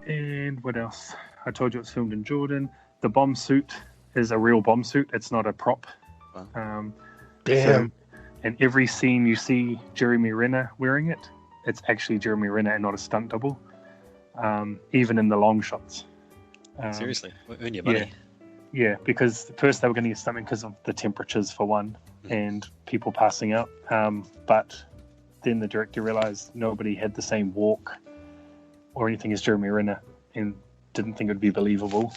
And what else? I told you it's filmed in Jordan. The bomb suit is a real bomb suit. It's not a prop. Wow. Damn. And every scene you see Jeremy Renner wearing it, it's actually Jeremy Renner and not a stunt double. Even in the long shots. Seriously? Earn your money. Yeah, because at first they were going to use something because of the temperatures for one and people passing out. But then the director realized nobody had the same walk or anything as Jeremy Renner and didn't think it would be believable.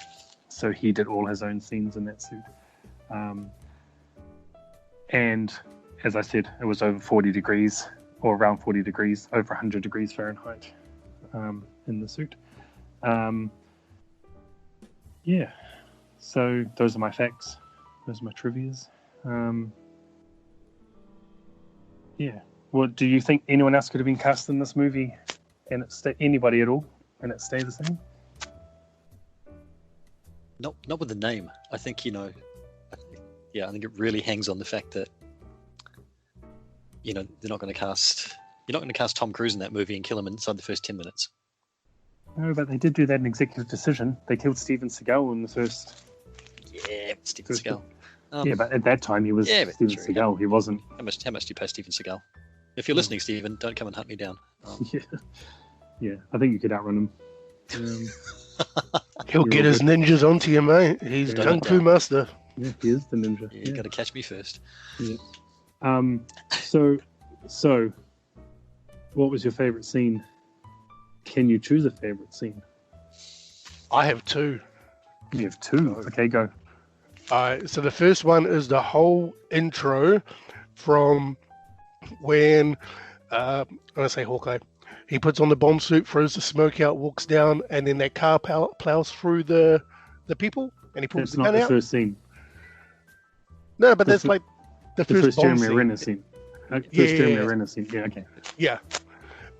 So he did all his own scenes in that suit. And as I said, it was over 40 degrees or around 40 degrees, over 100 degrees Fahrenheit in the suit. Yeah, so those are my facts. Those are my trivias. Yeah. What do you think anyone else could have been cast in this movie, and anybody at all, and it stayed the same? Not with the name. I think I think it really hangs on the fact that they're not going to cast. You're not going to cast Tom Cruise in that movie and kill him inside the first 10 minutes. No, but they did do that in executive decision. They killed Steven Seagal in the first. Yeah, Steven Seagal. Yeah, but at that time he was Steven Seagal. He wasn't. How much do you pay Steven Seagal? If you're listening, Steven, don't come and hunt me down. Yeah. I think you could outrun him. He'll get his ninjas onto you, mate. He's Kung Fu master. Yeah, he is the ninja. Yeah, you got to catch me first. Yeah. So, what was your favorite scene? Can you choose a favorite scene? I have two. You have two. Okay, go. Alright, so the first one is the whole intro from when I say Hawkeye, he puts on the bomb suit, throws the smoke out, walks down, and then that car plows through the people, and he pulls the gun out. That's not the first scene. No, but that's like the first bomb Jeremy scene. Renner scene. Jeremy Renner scene. Yeah, okay. Yeah,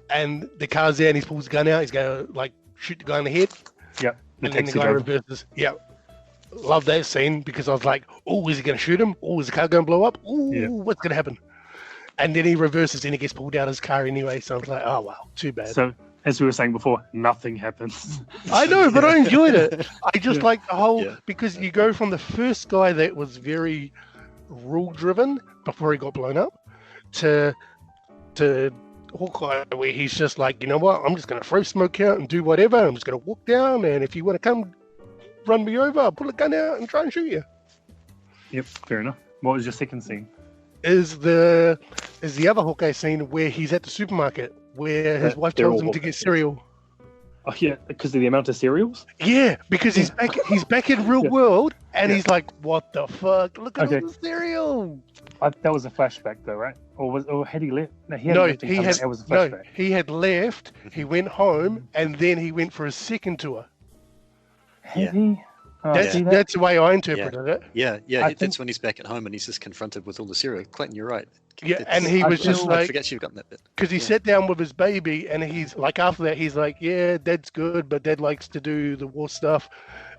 and the car's there, and he pulls the gun out. He's going to like shoot the guy in the head. Yep. And then the guy reverses. Yeah. Love that scene because I was like, oh, is he going to shoot him? Oh, is the car going to blow up? Oh, what's going to happen? And then he reverses and he gets pulled out of his car anyway. So I was like, oh, wow, too bad. So, as we were saying before, nothing happens. I know, but I enjoyed it. I just like the whole, because you go from the first guy that was very rule-driven before he got blown up to Hawkeye, where he's just like, you know what, I'm just going to throw smoke out and do whatever. I'm just going to walk down, and if you want to come run me over, I'll pull a gun out and try and shoot you. Yep, fair enough. What was your second scene? Is the other Hawkeye scene where he's at the supermarket, where his wife tells him to get cereal. Oh yeah, because of the amount of cereals? Yeah, because he's back in real world, and he's like, what the fuck? Look at all the cereal. That was a flashback though, right? Or had he left? No, he had left. He went home, and then he went for a second tour. Had he? Oh, that's the way I interpreted it. Yeah. That's when he's back at home and he's just confronted with all the cereal. Clayton, you're right. Yeah, and he was just like, I forget you've gotten that bit. Because he sat down with his baby, and he's like, after that, he's like, yeah, Dad's good, but Dad likes to do the war stuff,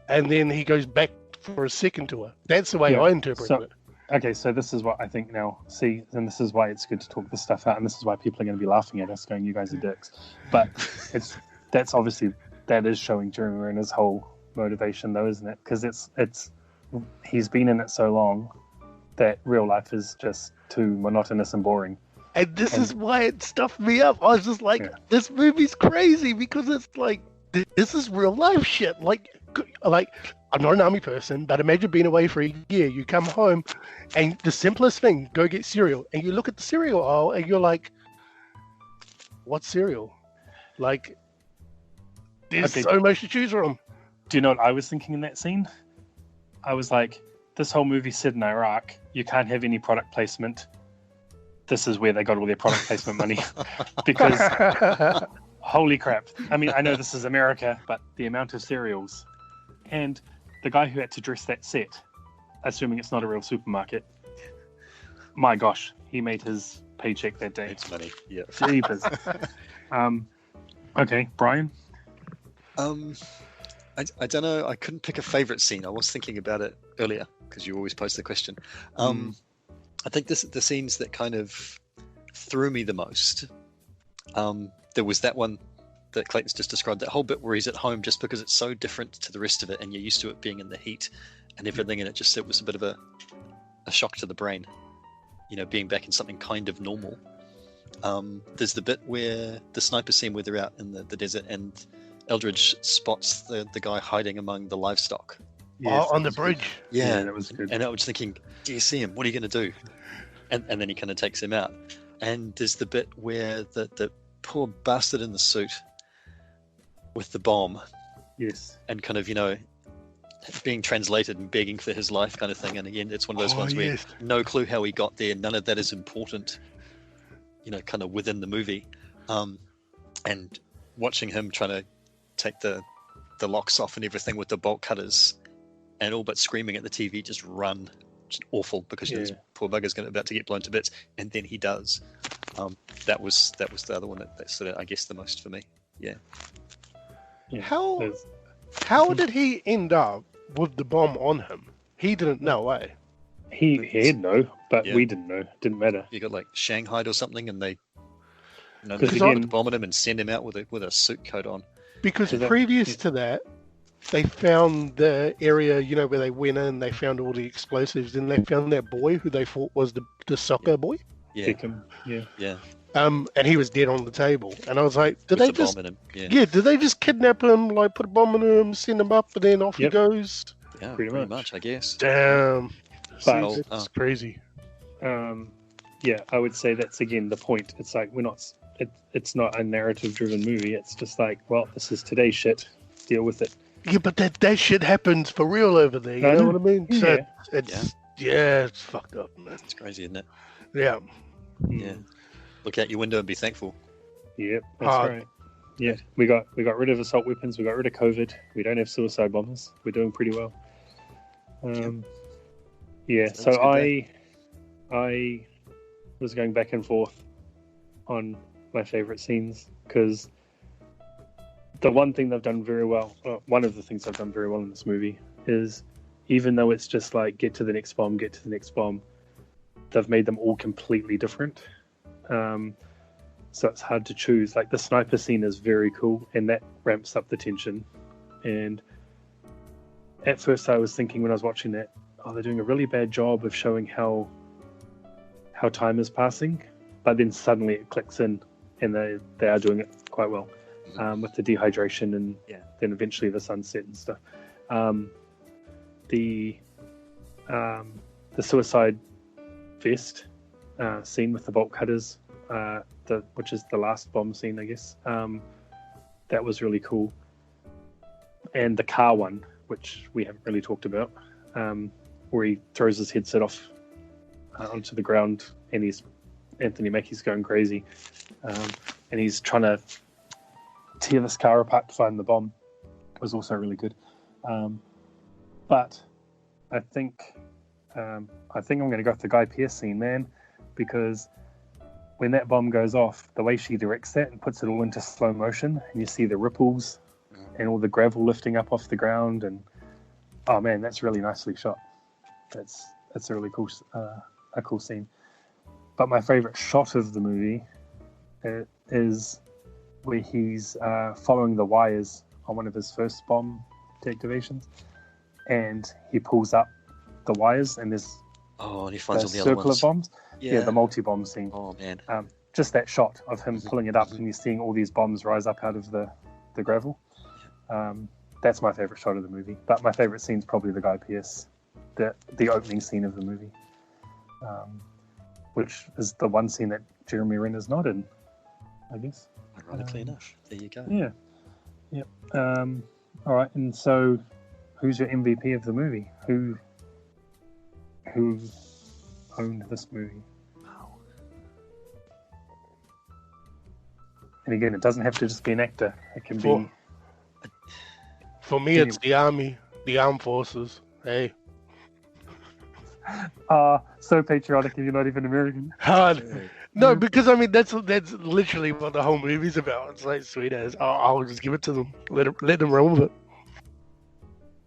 and then he goes back for a second tour. That's the way I interpreted it. Okay, so this is what I think now. See, and this is why it's good to talk this stuff out, and this is why people are going to be laughing at us, going, "You guys are dicks." But that is showing Jeremy Renner's whole motivation, though, isn't it? Because he's been in it so long that real life is just too monotonous and boring. And this is why it stuffed me up. I was just like, this movie's crazy because it's like, this is real life shit. Like I'm not an army person, but imagine being away for a year. You come home, and the simplest thing, go get cereal, and you look at the cereal aisle, and you're like, what cereal? Like, there's so much to choose from. Do you know what I was thinking in that scene? I was like, this whole movie's set in Iraq. You can't have any product placement. This is where they got all their product placement money. Because, holy crap. I mean, I know this is America, but the amount of cereals. And the guy who had to dress that set, assuming it's not a real supermarket, my gosh, he made his paycheck that day. It's money, yeah. Jeepers. Okay, Brian? I don't know. I couldn't pick a favorite scene. I was thinking about it earlier because you always pose the question. I think the scenes that kind of threw me the most. There was that one that Clayton's just described, that whole bit where he's at home, just because it's so different to the rest of it, and you're used to it being in the heat and everything, and it was a bit of a shock to the brain, being back in something kind of normal. There's the bit where the sniper scene where they're out in the desert and Eldridge spots the guy hiding among the livestock. Yes, on the bridge. Yeah, that was good. And I was thinking, do you see him? What are you going to do? And then he kind of takes him out. And there's the bit where the poor bastard in the suit with the bomb. Yes. And kind of, being translated and begging for his life kind of thing. And again, it's one of those ones where no clue how he got there. None of that is important, kind of within the movie. And watching him trying to take the locks off and everything with the bolt cutters and all but screaming at the TV, just run. awful because you know, this poor bugger's about to get blown to bits, and then he does. That was the other one that stood out, I guess, the most for me. Yeah. How did he end up with the bomb on him? He didn't know, eh? He didn't know, but we didn't know. Didn't matter. You got like Shanghai or something, and they they again, put a bomb on him and send him out with a suit coat on. Because previous to that, they found the area, you know, where they went in, they found all the explosives, and they found that boy who they thought was the soccer boy. Yeah. Yeah. And he was dead on the table. And I was like, did they just... bomb in him. Yeah, did they just kidnap him, like put a bomb in him, send him up, and then off he goes? Yeah, pretty much, I guess. Damn. But, it's crazy. Yeah, I would say that's again the point. It's like we're not... It's not a narrative-driven movie. It's just like, well, this is today's shit. Deal with it. Yeah, but that shit happens for real over there. You know what I mean? So it's fucked up, man. It's crazy, isn't it? Yeah. Yeah. Look out your window and be thankful. Yep, that's right. Yeah, we got rid of assault weapons. We got rid of COVID. We don't have suicide bombers. We're doing pretty well. So I was going back and forth on my favorite scenes because the one thing they've done very well, one of the things they've done very well in this movie is even though it's just like get to the next bomb, they've made them all completely different. So it's hard to choose. Like the sniper scene is very cool and that ramps up the tension. And at first I was thinking when I was watching that, they're doing a really bad job of showing how time is passing. But then suddenly it clicks in and they are doing it quite well. With the dehydration and then eventually the sunset and stuff. The suicide vest scene with the bolt cutters, which is the last bomb scene, I guess. That was really cool. And the car one, which we haven't really talked about, where he throws his headset off onto the ground and Anthony Mackie's going crazy. And he's trying to tear this car apart to find the bomb. It was also really good. But I think I'm going to go with the Guy Pearce scene, man, because when that bomb goes off, the way she directs that and puts it all into slow motion, and you see the ripples and all the gravel lifting up off the ground, and oh man, that's really nicely shot. That's a really cool scene. But my favorite shot of the movie is where he's following the wires on one of his first bomb deactivations, and he pulls up the wires, and there's and he finds all the circle other ones. of bombs. Yeah, the multi-bomb scene. Oh man, just that shot of him pulling it up, and you're seeing all these bombs rise up out of the gravel. That's my favorite shot of the movie. But my favorite scene is probably the Guy Pearce, the opening scene of the movie, which is the one scene that Jeremy Renner's not in, I guess. Ironically enough, there you go. Yeah. Yep. All right. And so, who's your MVP of the movie? Who owned this movie? Wow. And again, it doesn't have to just be an actor. It can be. For me, it's the army, the armed forces. Hey. So patriotic, and you're not even American. Hard. No, because I mean that's literally what the whole movie's about. It's like sweet as I'll just give it to them, let them run with it.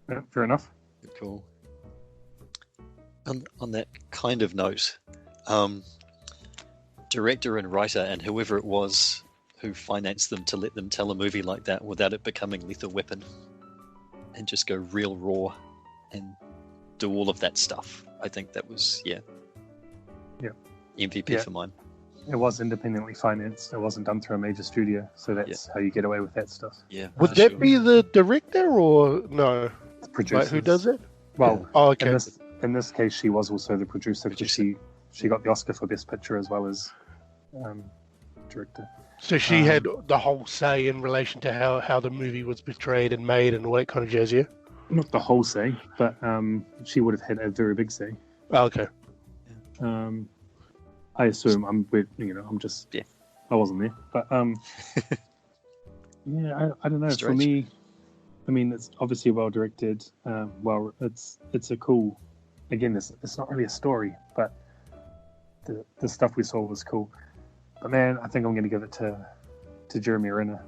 Yeah, fair enough. Cool. On that kind of note, director and writer and whoever it was who financed them to let them tell a movie like that without it becoming Lethal Weapon, and just go real raw and do all of that stuff. I think that was MVP for mine. It was independently financed. It wasn't done through a major studio, so that's how you get away with that stuff. Yeah. Would that be the director or no? The producer. Like, who does it? Well, okay. In this case, she was also the producer because she got the Oscar for Best Picture as well as director. So she had the whole say in relation to how the movie was portrayed and made and all that kind of jazz, yeah? Not the whole say, but she would have had a very big say. Oh, okay. I assume I'm just I wasn't there, but I don't know. For me, I mean, it's obviously well directed. It's a cool again, it's not really a story, but the stuff we saw was cool. But man, I think I'm going to give it to Jeremy Renner,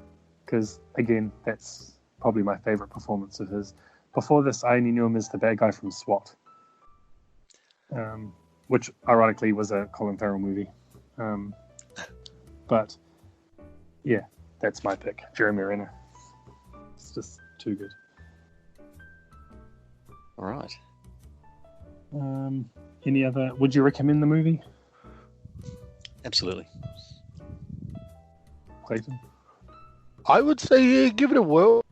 because again, that's probably my favorite performance of his. Before this, I only knew him as the bad guy from SWAT, which ironically was a Colin Farrell movie. But yeah, that's my pick, Jeremy Renner. It's just too good. All right. Any other? Would you recommend the movie, Absolutely. Clayton? I would say yeah, give it a whirl.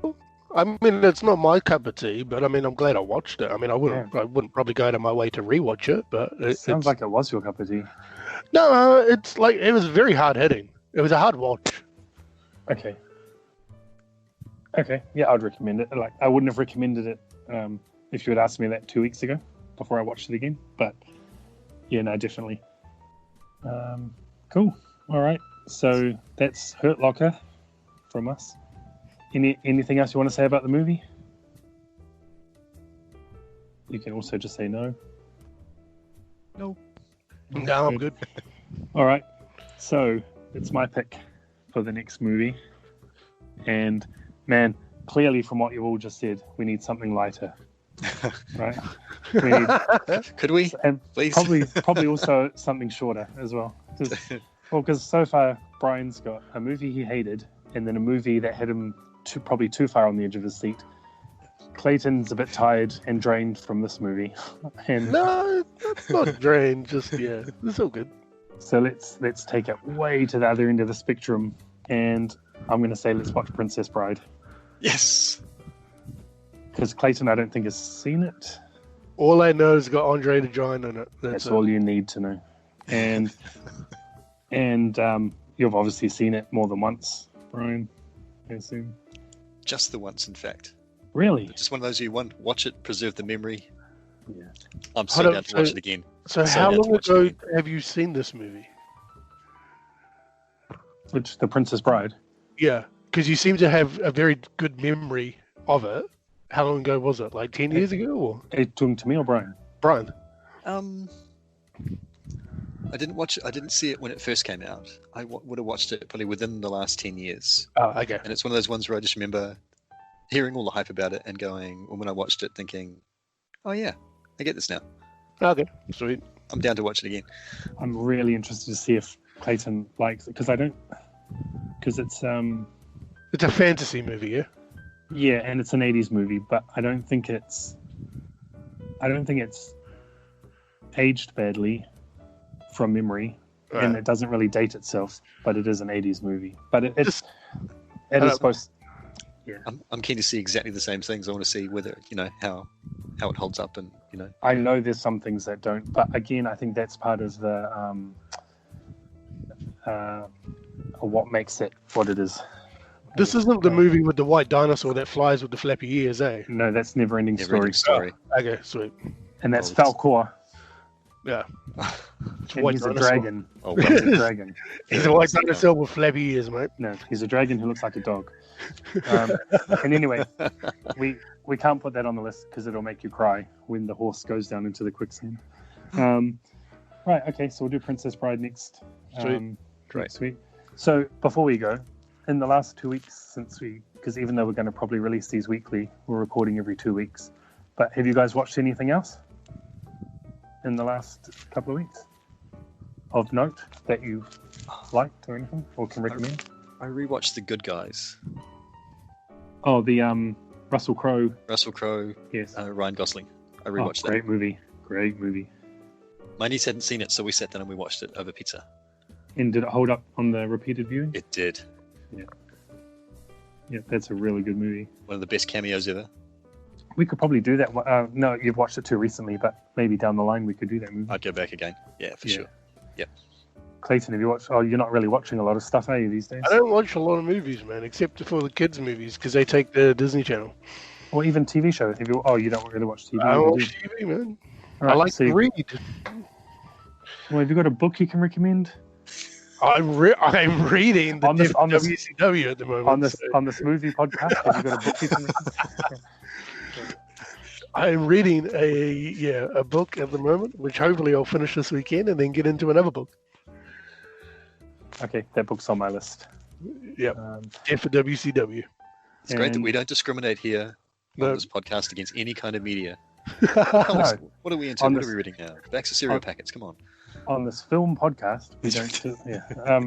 I mean, it's not my cup of tea, but I mean, I'm glad I watched it. I mean, I wouldn't probably go out of my way to rewatch it, but Sounds like it was your cup of tea. No, it's like it was very hard hitting. It was a hard watch. Okay, yeah, I'd recommend it. Like, I wouldn't have recommended it if you had asked me that 2 weeks ago before I watched it again. But yeah, no, definitely. Cool. All right. So that's Hurt Locker from us. Anything else you want to say about the movie? You can also just say no. No. No, I'm good. All right. So it's my pick for the next movie. And man, clearly from what you've all just said, we need something lighter. Right? Could we? And Please? probably also something shorter as well. Because so far Brian's got a movie he hated, and then a movie that had him probably too far on the edge of his seat. Clayton's a bit tired and drained from this movie. And No, that's not drained. Just yeah, it's all good. so let's take it way to the other end of the spectrum, and I'm going to say let's watch Princess Bride, Yes. because Clayton I don't think has seen it. All I know is it's got Andre the Giant in it. That's it. all you need to know. And you've obviously seen it more than once, Brian, I assume. Just the once, in fact. Really? Just one of those you watch it, preserve the memory. Yeah. I'm so down to watch it again. So So how down to long watch it ago again. have you seen this movie? Which, The Princess Bride? Yeah, because you seem to have a very good memory of it. How long ago was it? Like 10 years ago? Or Are you talking to me or Brian? Brian? I didn't watch it. I didn't see it when it first came out. I would have watched it probably within the last 10 years. Oh, okay. And it's one of those ones where I just remember hearing all the hype about it and going, or when I watched it, thinking, oh yeah, I get this now. Okay, sweet. I'm down to watch it again. I'm really interested to see if Clayton likes it, because it's It's a fantasy movie, yeah? yeah, and it's an 80s movie, but I don't think it's aged badly from memory, and Right. it doesn't really date itself, but it is an 80s movie. But it is supposed. I'm keen to see exactly the same things. I want to see whether, how it holds up, and, I know there's some things that don't, but again, I think that's part of the what makes it what it is. This isn't the movie with the white dinosaur that flies with the flappy ears, eh? No, that's Never-Ending never-ending Story, story. Okay, sweet. and that's Oh, it's- Falcor, Yeah. It's a and white he's a dinosaur. dragon. Oh, He's a dragon. He's a white dinosaur with flappy ears, mate. No, he's a dragon who looks like a dog. And anyway, we can't put that on the list because it'll make you cry when the horse goes down into the quicksand. Right, okay, so we'll do Princess Bride next. Sweet. Great. Sweet. So before we go, in the last 2 weeks because even though we're going to probably release these weekly, we're recording every 2 weeks. But have you guys watched anything else in the last couple of weeks of note that you liked or anything, or can recommend? I rewatched The Good Guys. Oh, the Russell Crowe. Russell Crowe, Yes. Ryan Gosling. I rewatched that. Great movie. Great movie. My niece hadn't seen it, so we sat down and we watched it over pizza. And did it hold up on the repeated viewing? It did. Yeah, that's a really good movie. One of the best cameos ever. We could probably do that. No, you've watched it too recently, but maybe down the line we could do that movie. I'd go back again. Yeah, for sure. Clayton, have you watched? Oh, you're not really watching a lot of stuff, are you, these days? I don't watch a lot of movies, man, except for the kids' movies, because they take the Disney Channel. Or even TV shows. You don't really watch TV? I you watch do. TV, man. All right, I like so to read. Well, have you got a book you can recommend I'm reading the On this- on this- WCW at the moment. on this so- movie podcast? Have you got a book you can recommend? I'm reading a book at the moment, which hopefully I'll finish this weekend and then get into another book. Okay, that book's on my list. Yep. And for WCW. It's great that we don't discriminate here No. on this podcast against any kind of media. No, What are we into? On What this- are we reading now? Bags of cereal packets. Come on. on this film podcast, we don't do, yeah.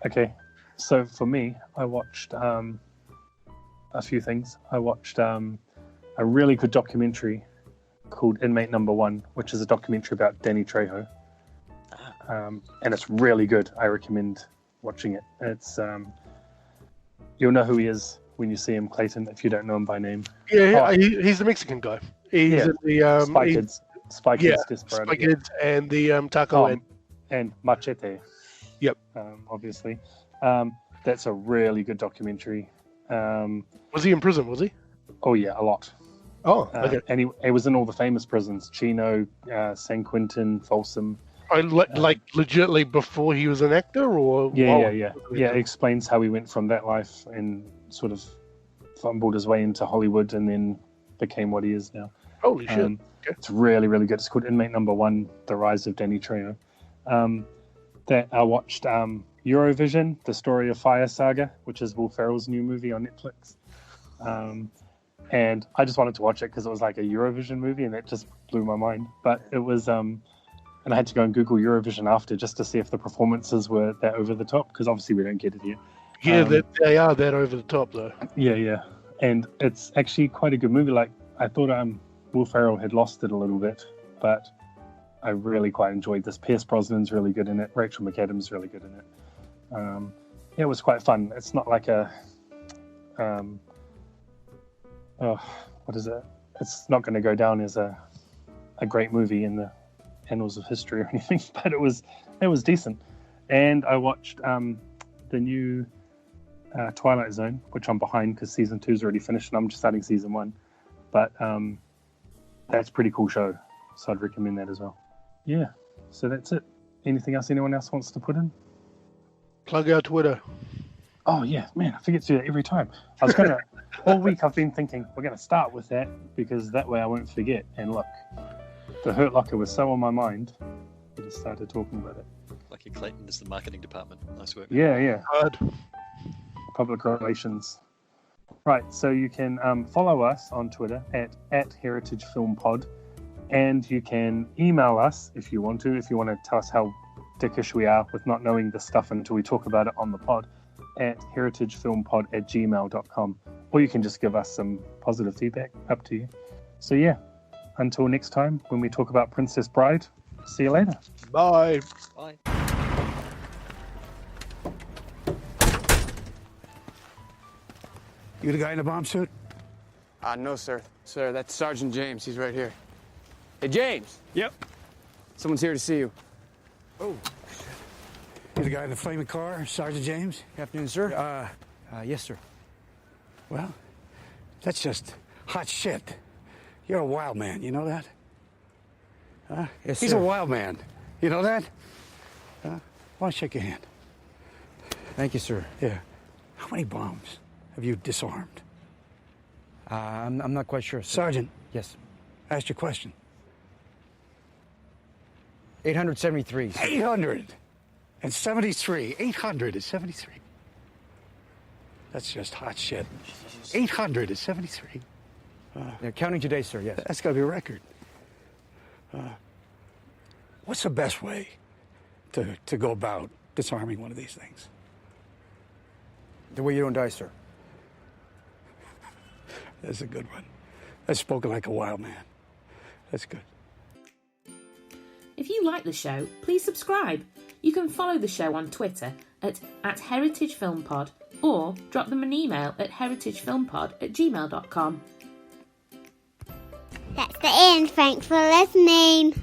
Okay, so for me, I watched a few things. I watched a really good documentary called Inmate Number One, which is a documentary about Danny Trejo. And it's really good. I recommend watching it. It's you'll know who he is when you see him, Clayton, if you don't know him by name. Yeah, he's the Mexican guy. He's Yeah. in the Spy Kids, yeah, Desperado. Spy Kids and the Taco and and Machete. Yep. Obviously. That's a really good documentary. was he in prison? Was he? Oh yeah, a lot. Oh, okay. And he was in all the famous prisons: Chino, San Quentin, Folsom. Like legitimately before he was an actor, or Yeah. while- Yeah. It explains how he went from that life and sort of fumbled his way into Hollywood and then became what he is now. Holy shit! Okay. It's really, really good. It's called Inmate Number One: The Rise of Danny Trejo. That I watched Eurovision: The Story of Fire Saga, which is Will Ferrell's new movie on Netflix. And I just wanted to watch it because it was like a Eurovision movie, and it just blew my mind. But it was, and I had to go and Google Eurovision after just to see if the performances were that over the top, because obviously we don't get it here. Yeah, they are that over the top though. Yeah. And it's actually quite a good movie. Like, I thought Will Ferrell had lost it a little bit, but I really quite enjoyed this. Pierce Brosnan's really good in it. Rachel McAdams really good in it. It was quite fun. It's not like a what is it? It's not going to go down as a great movie in the annals of history or anything, but it was decent. And I watched the new Twilight Zone, which I'm behind because season 2's already finished and I'm just starting season 1. But that's a pretty cool show, so I'd recommend that as well. Yeah, so that's it. Anything else anyone else wants to put in? Plug our Twitter. Oh yeah, man, I forget to do that every time. I was gonna all week I've been thinking we're gonna start with that because that way I won't forget. And look, the Hurt Locker was so on my mind, I just started talking about it. Lucky Clayton is the marketing department. Nice work. Yeah. Hard. Public relations. Right, so you can follow us on Twitter at Heritage Film Pod, and you can email us if you want to tell us how dickish we are with not knowing the stuff until we talk about it on the pod, at heritagefilmpod@gmail.com, or you can just give us some positive feedback, up to you. So yeah, until next time when we talk about Princess Bride, see you later. Bye. Bye. You the guy in the bomb suit? No, sir. Sir, that's Sergeant James. He's right here. Hey, James. Yep. Someone's here to see you. Oh, shit. You the guy in the flaming car, Sergeant James? Good afternoon, sir. Yes, sir. Well, that's just hot shit. You're a wild man, you know that? Huh? Yes, He's sir. a wild man. You know that? Why don't I shake your hand? Thank you, sir. Yeah. How many bombs have you disarmed? I'm not quite sure, sir. Sergeant, Yes. I asked you a question. 873. 873. 873. That's just hot shit. 873. Yeah, counting today, sir, yes. That's got to be a record. What's the best way to go about disarming one of these things? The way you don't die, sir. That's a good one. That's spoken like a wild man. That's good. If you like the show, please subscribe. You can follow the show on Twitter at heritagefilmpod, or drop them an email at heritagefilmpod@gmail.com. That's the end. Thanks for listening.